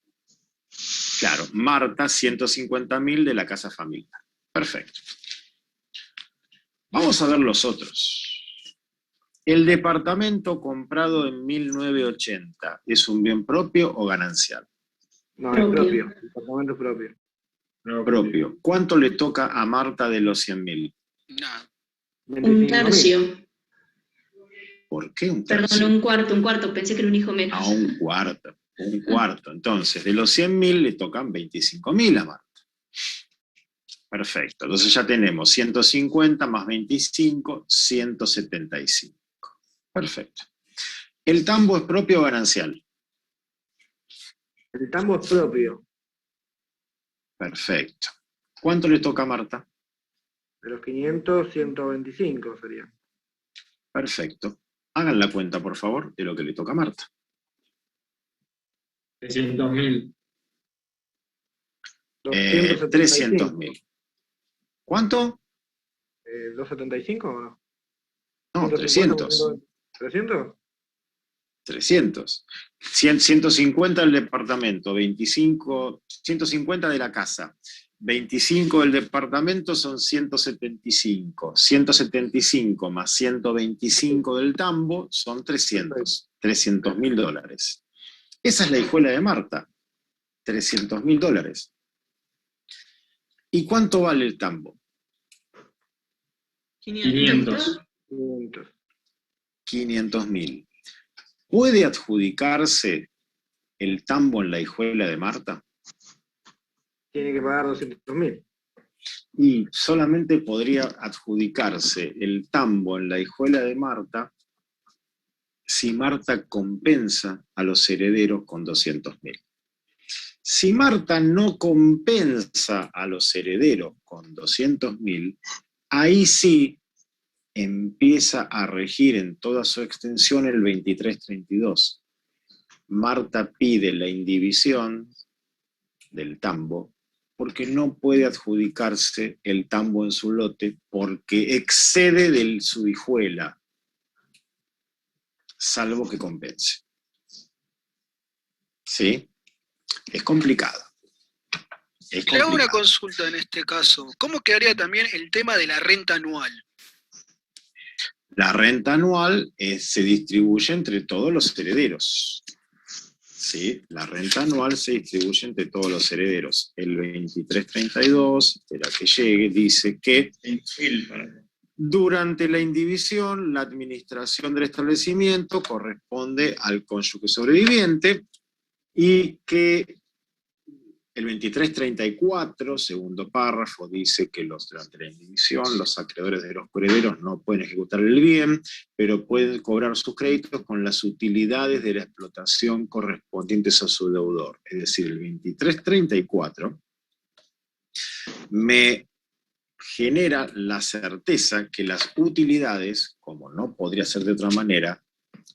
Claro, Marta 150.000 de la casa familiar. Perfecto. Vamos a ver los otros. ¿El departamento comprado en 1980 es un bien propio o ganancial? No, es propio. El departamento es propio. Propio. ¿Cuánto le toca a Marta de los 100.000? Nada. Un tercio. ¿Por qué un tercio? Perdón, un cuarto. Pensé que era un hijo menos. A un cuarto. Entonces, de los 100.000 le tocan 25.000 a Marta. Perfecto. Entonces ya tenemos 150 más 25, 175. Perfecto. ¿El tambo es propio o ganancial? El tambo es propio. Perfecto. ¿Cuánto le toca a Marta? De los 500, 125 sería. Perfecto. Hagan la cuenta, por favor, de lo que le toca a Marta. 300.000. 300.000. ¿Cuánto? 275 o no? No, 300. ¿300? 300. 150 del departamento, 150 de la casa, 25 del departamento son 175. 175 más 125 del tambo son 300. $300.000. Esa es la hijuela de Marta. $300.000. ¿Y cuánto vale el tambo? 500. 500.000. ¿Puede adjudicarse el tambo en la hijuela de Marta? Tiene que pagar 200.000. Y solamente podría adjudicarse el tambo en la hijuela de Marta si Marta compensa a los herederos con 200.000. Si Marta no compensa a los herederos con 200.000, ahí sí empieza a regir en toda su extensión el 2332. Marta pide la indivisión del tambo porque no puede adjudicarse el tambo en su lote porque excede de su hijuela, salvo que compense. ¿Sí? Es complicado. Le hago una consulta en este caso. ¿Cómo quedaría también el tema de la renta anual? La renta anual se distribuye entre todos los herederos. ¿Sí? La renta anual se distribuye entre todos los herederos. El 2332, espera que llegue, dice que durante la indivisión, la administración del establecimiento corresponde al cónyuge sobreviviente y que el 2334, segundo párrafo, dice que durante la indivisión los acreedores de los coherederos no pueden ejecutar el bien, pero pueden cobrar sus créditos con las utilidades de la explotación correspondientes a su deudor. Es decir, el 2334 me genera la certeza que las utilidades, como no podría ser de otra manera,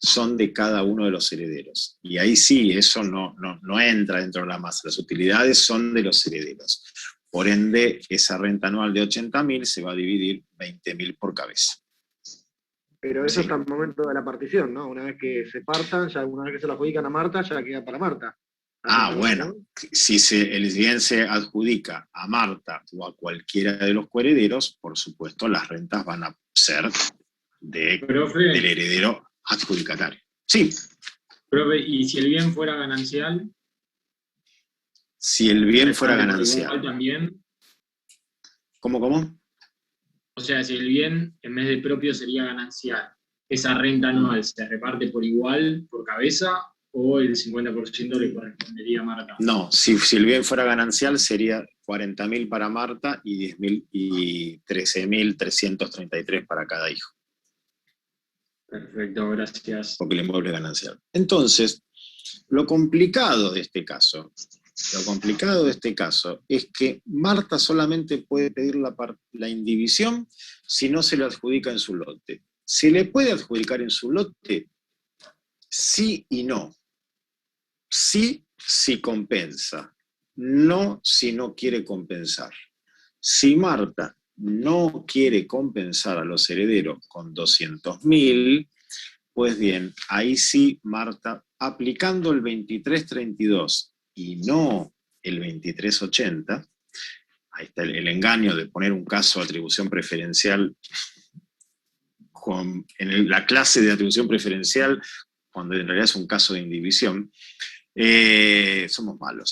son de cada uno de los herederos. Y ahí sí, eso no entra dentro de la masa. Las utilidades son de los herederos. Por ende, esa renta anual de 80.000 se va a dividir 20.000 por cabeza. Pero eso hasta el momento de la partición, ¿no? Una vez que se partan, ya una vez que se lo adjudican a Marta, ya queda para Marta. Bueno, si el bien se adjudica a Marta o a cualquiera de los coherederos, por supuesto las rentas van a ser del heredero adjudicatario. Sí. Profe, ¿y si el bien fuera ganancial? Si el bien fuera ganancial. También. ¿Cómo? O sea, si el bien en vez de propio sería ganancial, ¿esa renta anual se reparte por igual, por cabeza, o el 50% le correspondería a Marta? No, si el bien fuera ganancial sería 40.000 para Marta y 13.333 para cada hijo. Perfecto, gracias. Porque el inmueble es ganancial. Entonces, lo complicado de este caso es que Marta solamente puede pedir la indivisión si no se le adjudica en su lote. Se le puede adjudicar en su lote sí y no. Sí, si compensa. No, si no quiere compensar. Si Marta no quiere compensar a los herederos con 200.000, pues bien, ahí sí Marta, aplicando el 2332 y no el 2380, ahí está el engaño de poner un caso de atribución preferencial en la clase de atribución preferencial, cuando en realidad es un caso de indivisión. Somos malos,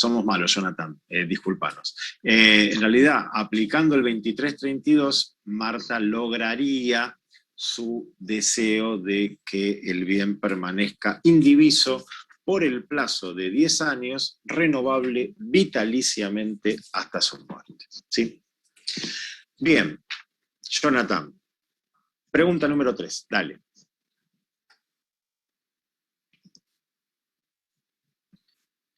Jonathan, discúlpanos. En realidad, aplicando el 2332, Marta lograría su deseo de que el bien permanezca indiviso por el plazo de 10 años, renovable vitaliciamente hasta su muerte. ¿Sí? Bien, Jonathan, pregunta número 3, dale.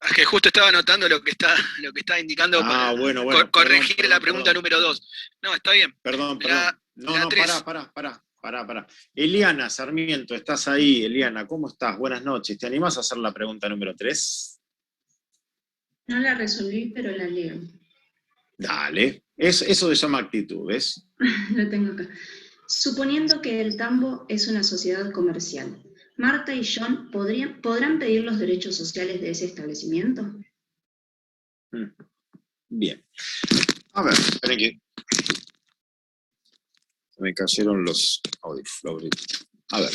Es que justo estaba anotando lo que está indicando para corregir perdón, la pregunta número 2. No, está bien. Perdón. Pará. Eliana Sarmiento, ¿estás ahí? Eliana, ¿cómo estás? Buenas noches. ¿Te animás a hacer la pregunta número 3? No la resolví, pero la leo. Dale. Eso se llama actitud, ¿ves? Lo tengo acá. Suponiendo que el tambo es una sociedad comercial, ¿Marta y John podrán pedir los derechos sociales de ese establecimiento? Bien. A ver, esperen que me cayeron los audífonos. A ver.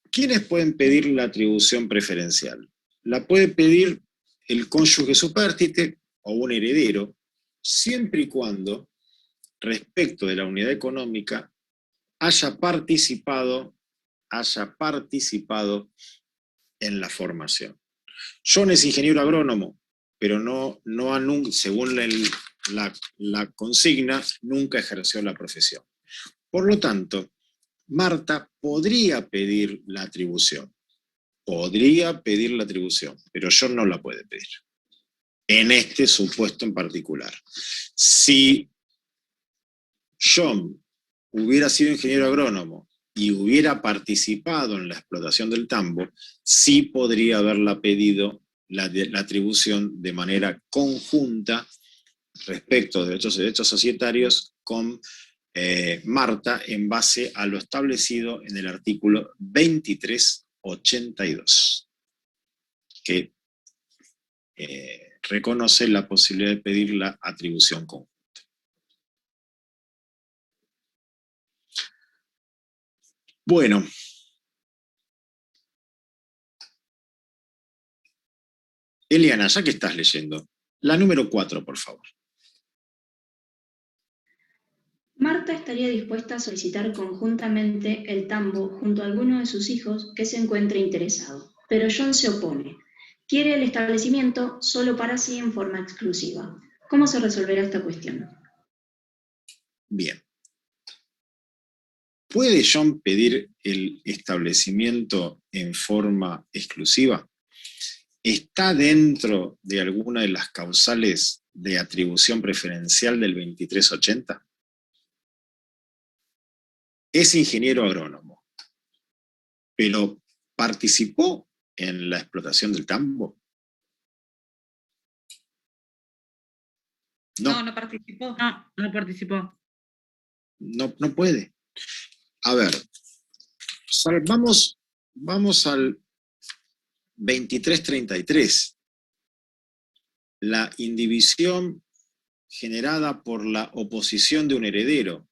¿Quiénes pueden pedir la atribución preferencial? La puede pedir el cónyuge supérstite o un heredero, siempre y cuando, respecto de la unidad económica, haya participado en la formación. John es ingeniero agrónomo, pero según la consigna, nunca ejerció la profesión. Por lo tanto, Marta podría pedir la atribución, pero John no la puede pedir, en este supuesto en particular. Si John hubiera sido ingeniero agrónomo y hubiera participado en la explotación del tambo, sí podría haberla pedido la atribución de manera conjunta respecto de derechos societarios con Marta en base a lo establecido en el artículo 2382, que reconoce la posibilidad de pedir la atribución conjunta. Bueno. Eliana, ya que estás leyendo, la número 4, por favor. Marta estaría dispuesta a solicitar conjuntamente el tambo junto a alguno de sus hijos que se encuentre interesado, pero John se opone. Quiere el establecimiento solo para sí en forma exclusiva. ¿Cómo se resolverá esta cuestión? Bien. ¿Puede John pedir el establecimiento en forma exclusiva? ¿Está dentro de alguna de las causales de atribución preferencial del 2380? Es ingeniero agrónomo, pero ¿participó en la explotación del tambo? No participó. No participó. No puede. A ver, vamos 2333. La indivisión generada por la oposición de un heredero.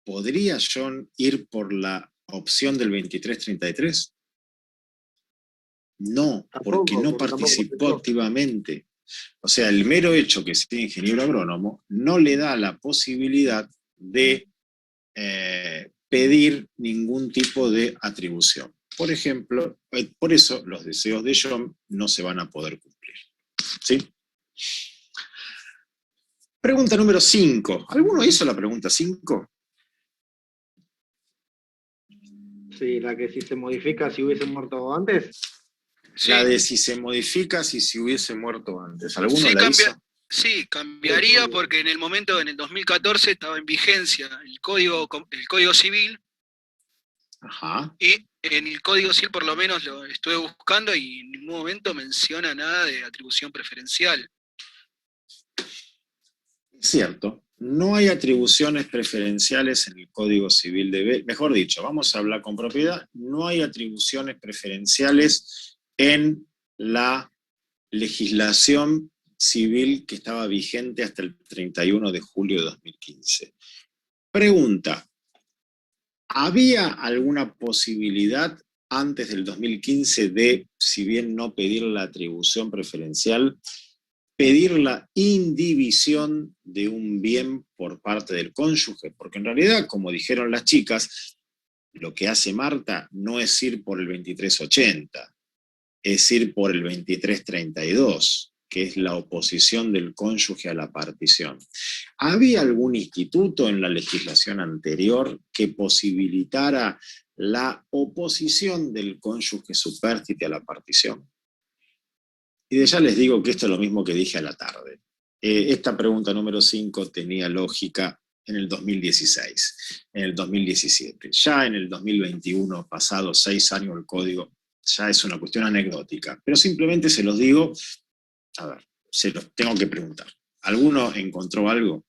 ¿Podría John ir por la opción del 2333? No, porque no participó activamente. O sea, el mero hecho que sea ingeniero agrónomo no le da la posibilidad de pedir ningún tipo de atribución. Por ejemplo, por eso los deseos de John no se van a poder cumplir. ¿Sí? Pregunta número 5. ¿Alguno hizo la pregunta 5? Sí, la que si se modifica si hubiese muerto antes. Sí. La de si se modifica si hubiese muerto antes. ¿Alguno la hizo? Sí, cambiaría porque en el 2014 estaba en vigencia el Código Civil. Ajá. Y en el Código Civil por lo menos lo estuve buscando y en ningún momento menciona nada de atribución preferencial. Cierto. No hay atribuciones preferenciales en el Código Civil mejor dicho, vamos a hablar con propiedad, no hay atribuciones preferenciales en la legislación civil que estaba vigente hasta el 31 de julio de 2015. Pregunta, ¿había alguna posibilidad antes del 2015 de, si bien no pedir la atribución preferencial, pedir la indivisión de un bien por parte del cónyuge? Porque en realidad, como dijeron las chicas, lo que hace Marta no es ir por el 2380, es ir por el 2332, que es la oposición del cónyuge a la partición. ¿Había algún instituto en la legislación anterior que posibilitara la oposición del cónyuge supérstite a la partición? Y de ya les digo que esto es lo mismo que dije a la tarde. Esta pregunta número 5 tenía lógica en el 2016, en el 2017. Ya en el 2021, pasados 6 años el código, ya es una cuestión anecdótica. Pero simplemente se los digo, a ver, se los tengo que preguntar. ¿Alguno encontró algo?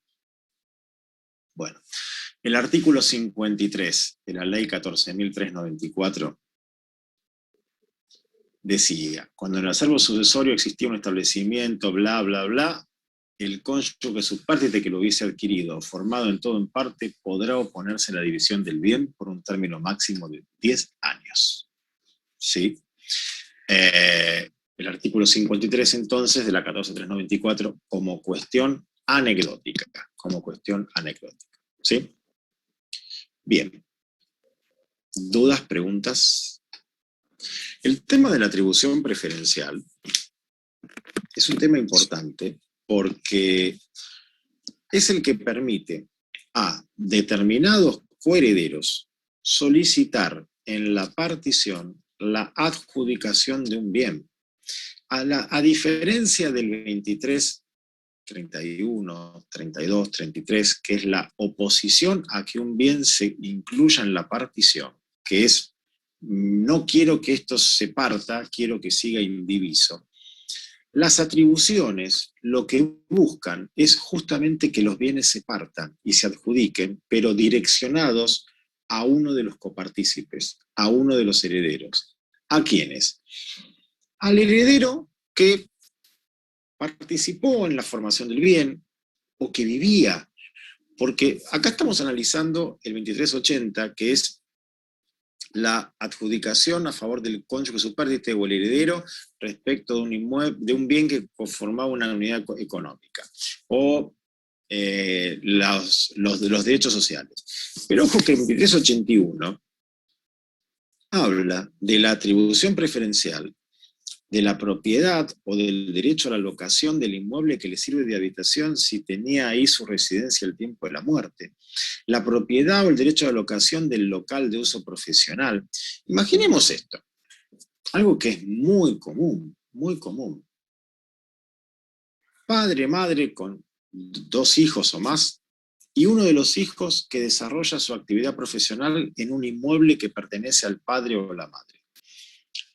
Bueno, el artículo 53 de la ley 14.394 decía, cuando en el acervo sucesorio existía un establecimiento, bla, bla, bla, el cónyuge supérstite que lo hubiese adquirido, formado en todo en parte, podrá oponerse a la división del bien por un término máximo de 10 años. ¿Sí? El artículo 53, entonces, de la 14.394, como cuestión anecdótica. ¿Sí? Bien. ¿Dudas, preguntas? El tema de la atribución preferencial es un tema importante porque es el que permite a determinados coherederos solicitar en la partición la adjudicación de un bien. A diferencia del 23, 31, 32, 33, que es la oposición a que un bien se incluya en la partición, que es, no quiero que esto se parta, quiero que siga indiviso. Las atribuciones lo que buscan es justamente que los bienes se partan y se adjudiquen, pero direccionados a uno de los copartícipes, a uno de los herederos. ¿A quiénes? Al heredero que participó en la formación del bien o que vivía, porque acá estamos analizando el 2380, que es la adjudicación a favor del cónyuge supérstite o el heredero respecto de un bien que conformaba una unidad económica, o los derechos sociales. Pero ojo que el 2381 habla de la atribución preferencial de la propiedad o del derecho a la locación del inmueble que le sirve de habitación si tenía ahí su residencia al tiempo de la muerte. La propiedad o el derecho a la locación del local de uso profesional. Imaginemos esto, algo que es muy común, muy común. Padre, madre con 2 hijos o más, y uno de los hijos que desarrolla su actividad profesional en un inmueble que pertenece al padre o la madre.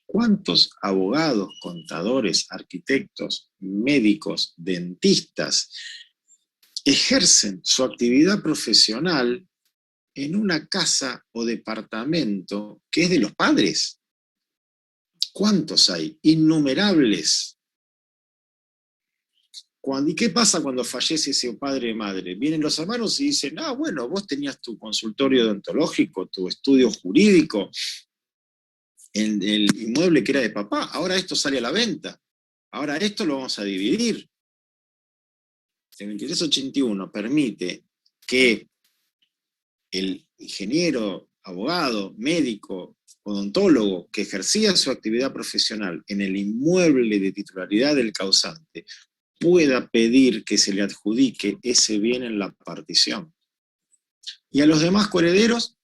¿Cuántos abogados, contadores, arquitectos, médicos, dentistas ejercen su actividad profesional en una casa o departamento que es de los padres? ¿Cuántos hay? Innumerables. ¿Y qué pasa cuando fallece ese padre o madre? Vienen los hermanos y dicen, bueno, vos tenías tu consultorio odontológico, tu estudio jurídico, en el inmueble que era de papá, ahora esto sale a la venta, ahora esto lo vamos a dividir. El 2381 permite que el ingeniero, abogado, médico, odontólogo que ejercía su actividad profesional en el inmueble de titularidad del causante pueda pedir que se le adjudique ese bien en la partición. Y a los demás coherederos,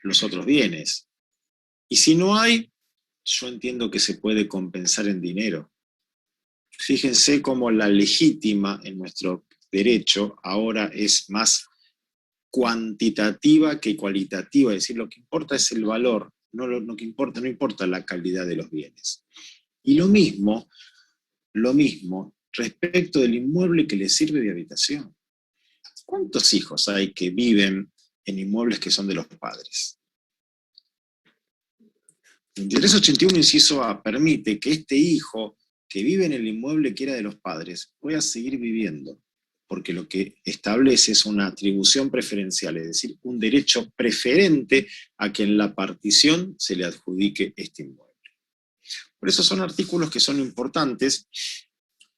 los otros bienes. Y si no hay, yo entiendo que se puede compensar en dinero. Fíjense cómo la legítima en nuestro derecho ahora es más cuantitativa que cualitativa, es decir, lo que importa es el valor, no importa la calidad de los bienes. Y lo mismo respecto del inmueble que le sirve de habitación. ¿Cuántos hijos hay que viven en inmuebles que son de los padres? El 2381, inciso A, permite que este hijo que vive en el inmueble que era de los padres pueda seguir viviendo, porque lo que establece es una atribución preferencial, es decir, un derecho preferente a que en la partición se le adjudique este inmueble. Por eso son artículos que son importantes,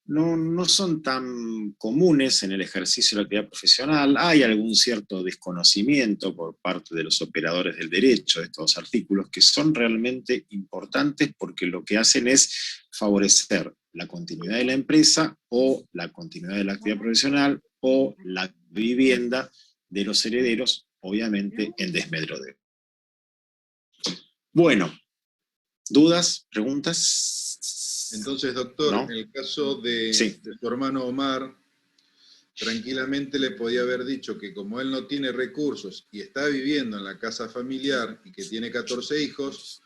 no son tan comunes en el ejercicio de la actividad profesional, hay algún cierto desconocimiento por parte de los operadores del derecho de estos artículos que son realmente importantes porque lo que hacen es favorecer la continuidad de la empresa o la continuidad de la actividad profesional o la vivienda de los herederos, obviamente en desmedro de. Bueno, ¿dudas? ¿Preguntas? Entonces, doctor, ¿no? En el caso de su hermano Omar, tranquilamente le podía haber dicho que como él no tiene recursos y está viviendo en la casa familiar y que tiene 14 hijos,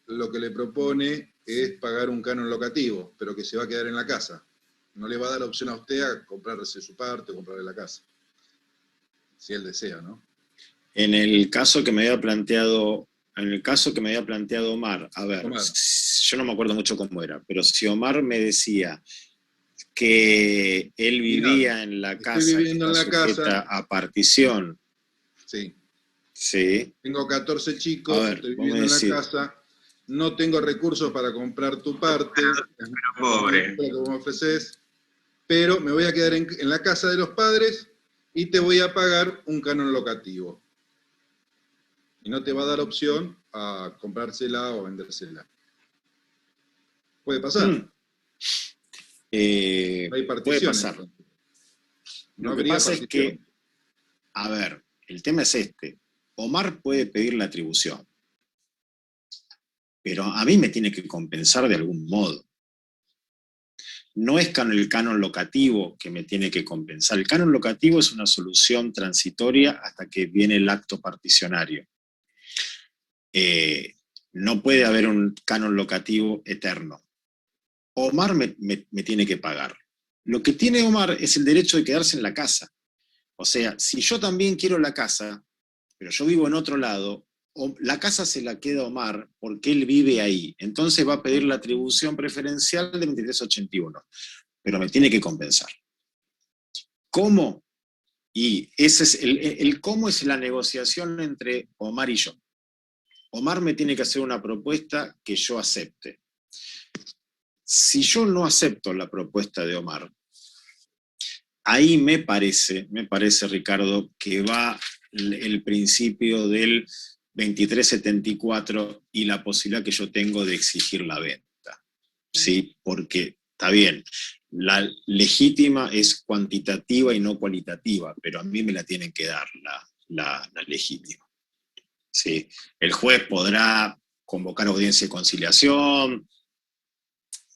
lo que le propone es pagar un canon locativo, pero que se va a quedar en la casa. No le va a dar opción a usted a comprarse su parte o comprarle la casa. Si él desea, ¿no? En el caso que me había planteado Omar, a ver, yo no me acuerdo mucho cómo era, pero si Omar me decía que él vivía en la casa que está sujeta a partición. Sí. Sí. Tengo 14 chicos, estoy viviendo en la casa, no tengo recursos para comprar tu parte, pobre, lo que me ofreces, pero me voy a quedar en la casa de los padres y te voy a pagar un canon locativo. Y no te va a dar opción a comprársela o vendérsela. Puede pasar. No hay partición. Puede pasar. Lo que pasa es que, a ver, el tema es este. Omar puede pedir la atribución, pero a mí me tiene que compensar de algún modo. No es el canon locativo que me tiene que compensar. El canon locativo es una solución transitoria hasta que viene el acto particionario. No puede haber un canon locativo eterno. Omar me tiene que pagar. Lo que tiene Omar es el derecho de quedarse en la casa. O sea, si yo también quiero la casa, pero yo vivo en otro lado, la casa se la queda Omar porque él vive ahí. Entonces va a pedir la atribución preferencial de 2381. Pero me tiene que compensar. ¿Cómo? Y ese es el cómo es la negociación entre Omar y yo. Omar me tiene que hacer una propuesta que yo acepte. Si yo no acepto la propuesta de Omar, ahí me parece, Ricardo, que va el principio del 2374 y la posibilidad que yo tengo de exigir la venta. ¿Sí? Porque, está bien, la legítima es cuantitativa y no cualitativa, pero a mí me la tienen que dar la legítima. ¿Sí? El juez podrá convocar audiencia de conciliación,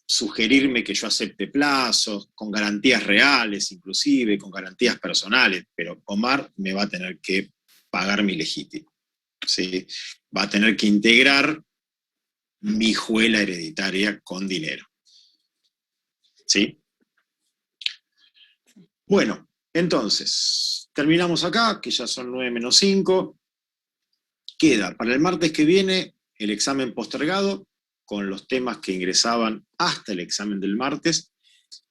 sugerirme que yo acepte plazos, con garantías reales inclusive, con garantías personales, pero Omar me va a tener que pagar mi legítimo. ¿Sí? Va a tener que integrar mi juela hereditaria con dinero. ¿Sí? Bueno, entonces, terminamos acá, que ya son 9 menos 5. Queda para el martes que viene el examen postergado con los temas que ingresaban hasta el examen del martes,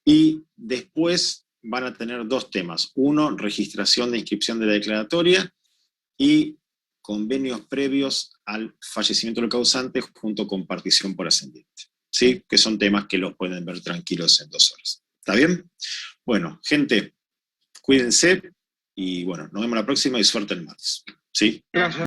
y después van a tener 2 temas. Uno, registración de inscripción de la declaratoria, y convenios previos al fallecimiento del causante junto con partición por ascendiente. ¿Sí? Que son temas que los pueden ver tranquilos en 2 horas. ¿Está bien? Bueno, gente, cuídense, y bueno, nos vemos la próxima y suerte el martes. ¿Sí? Gracias.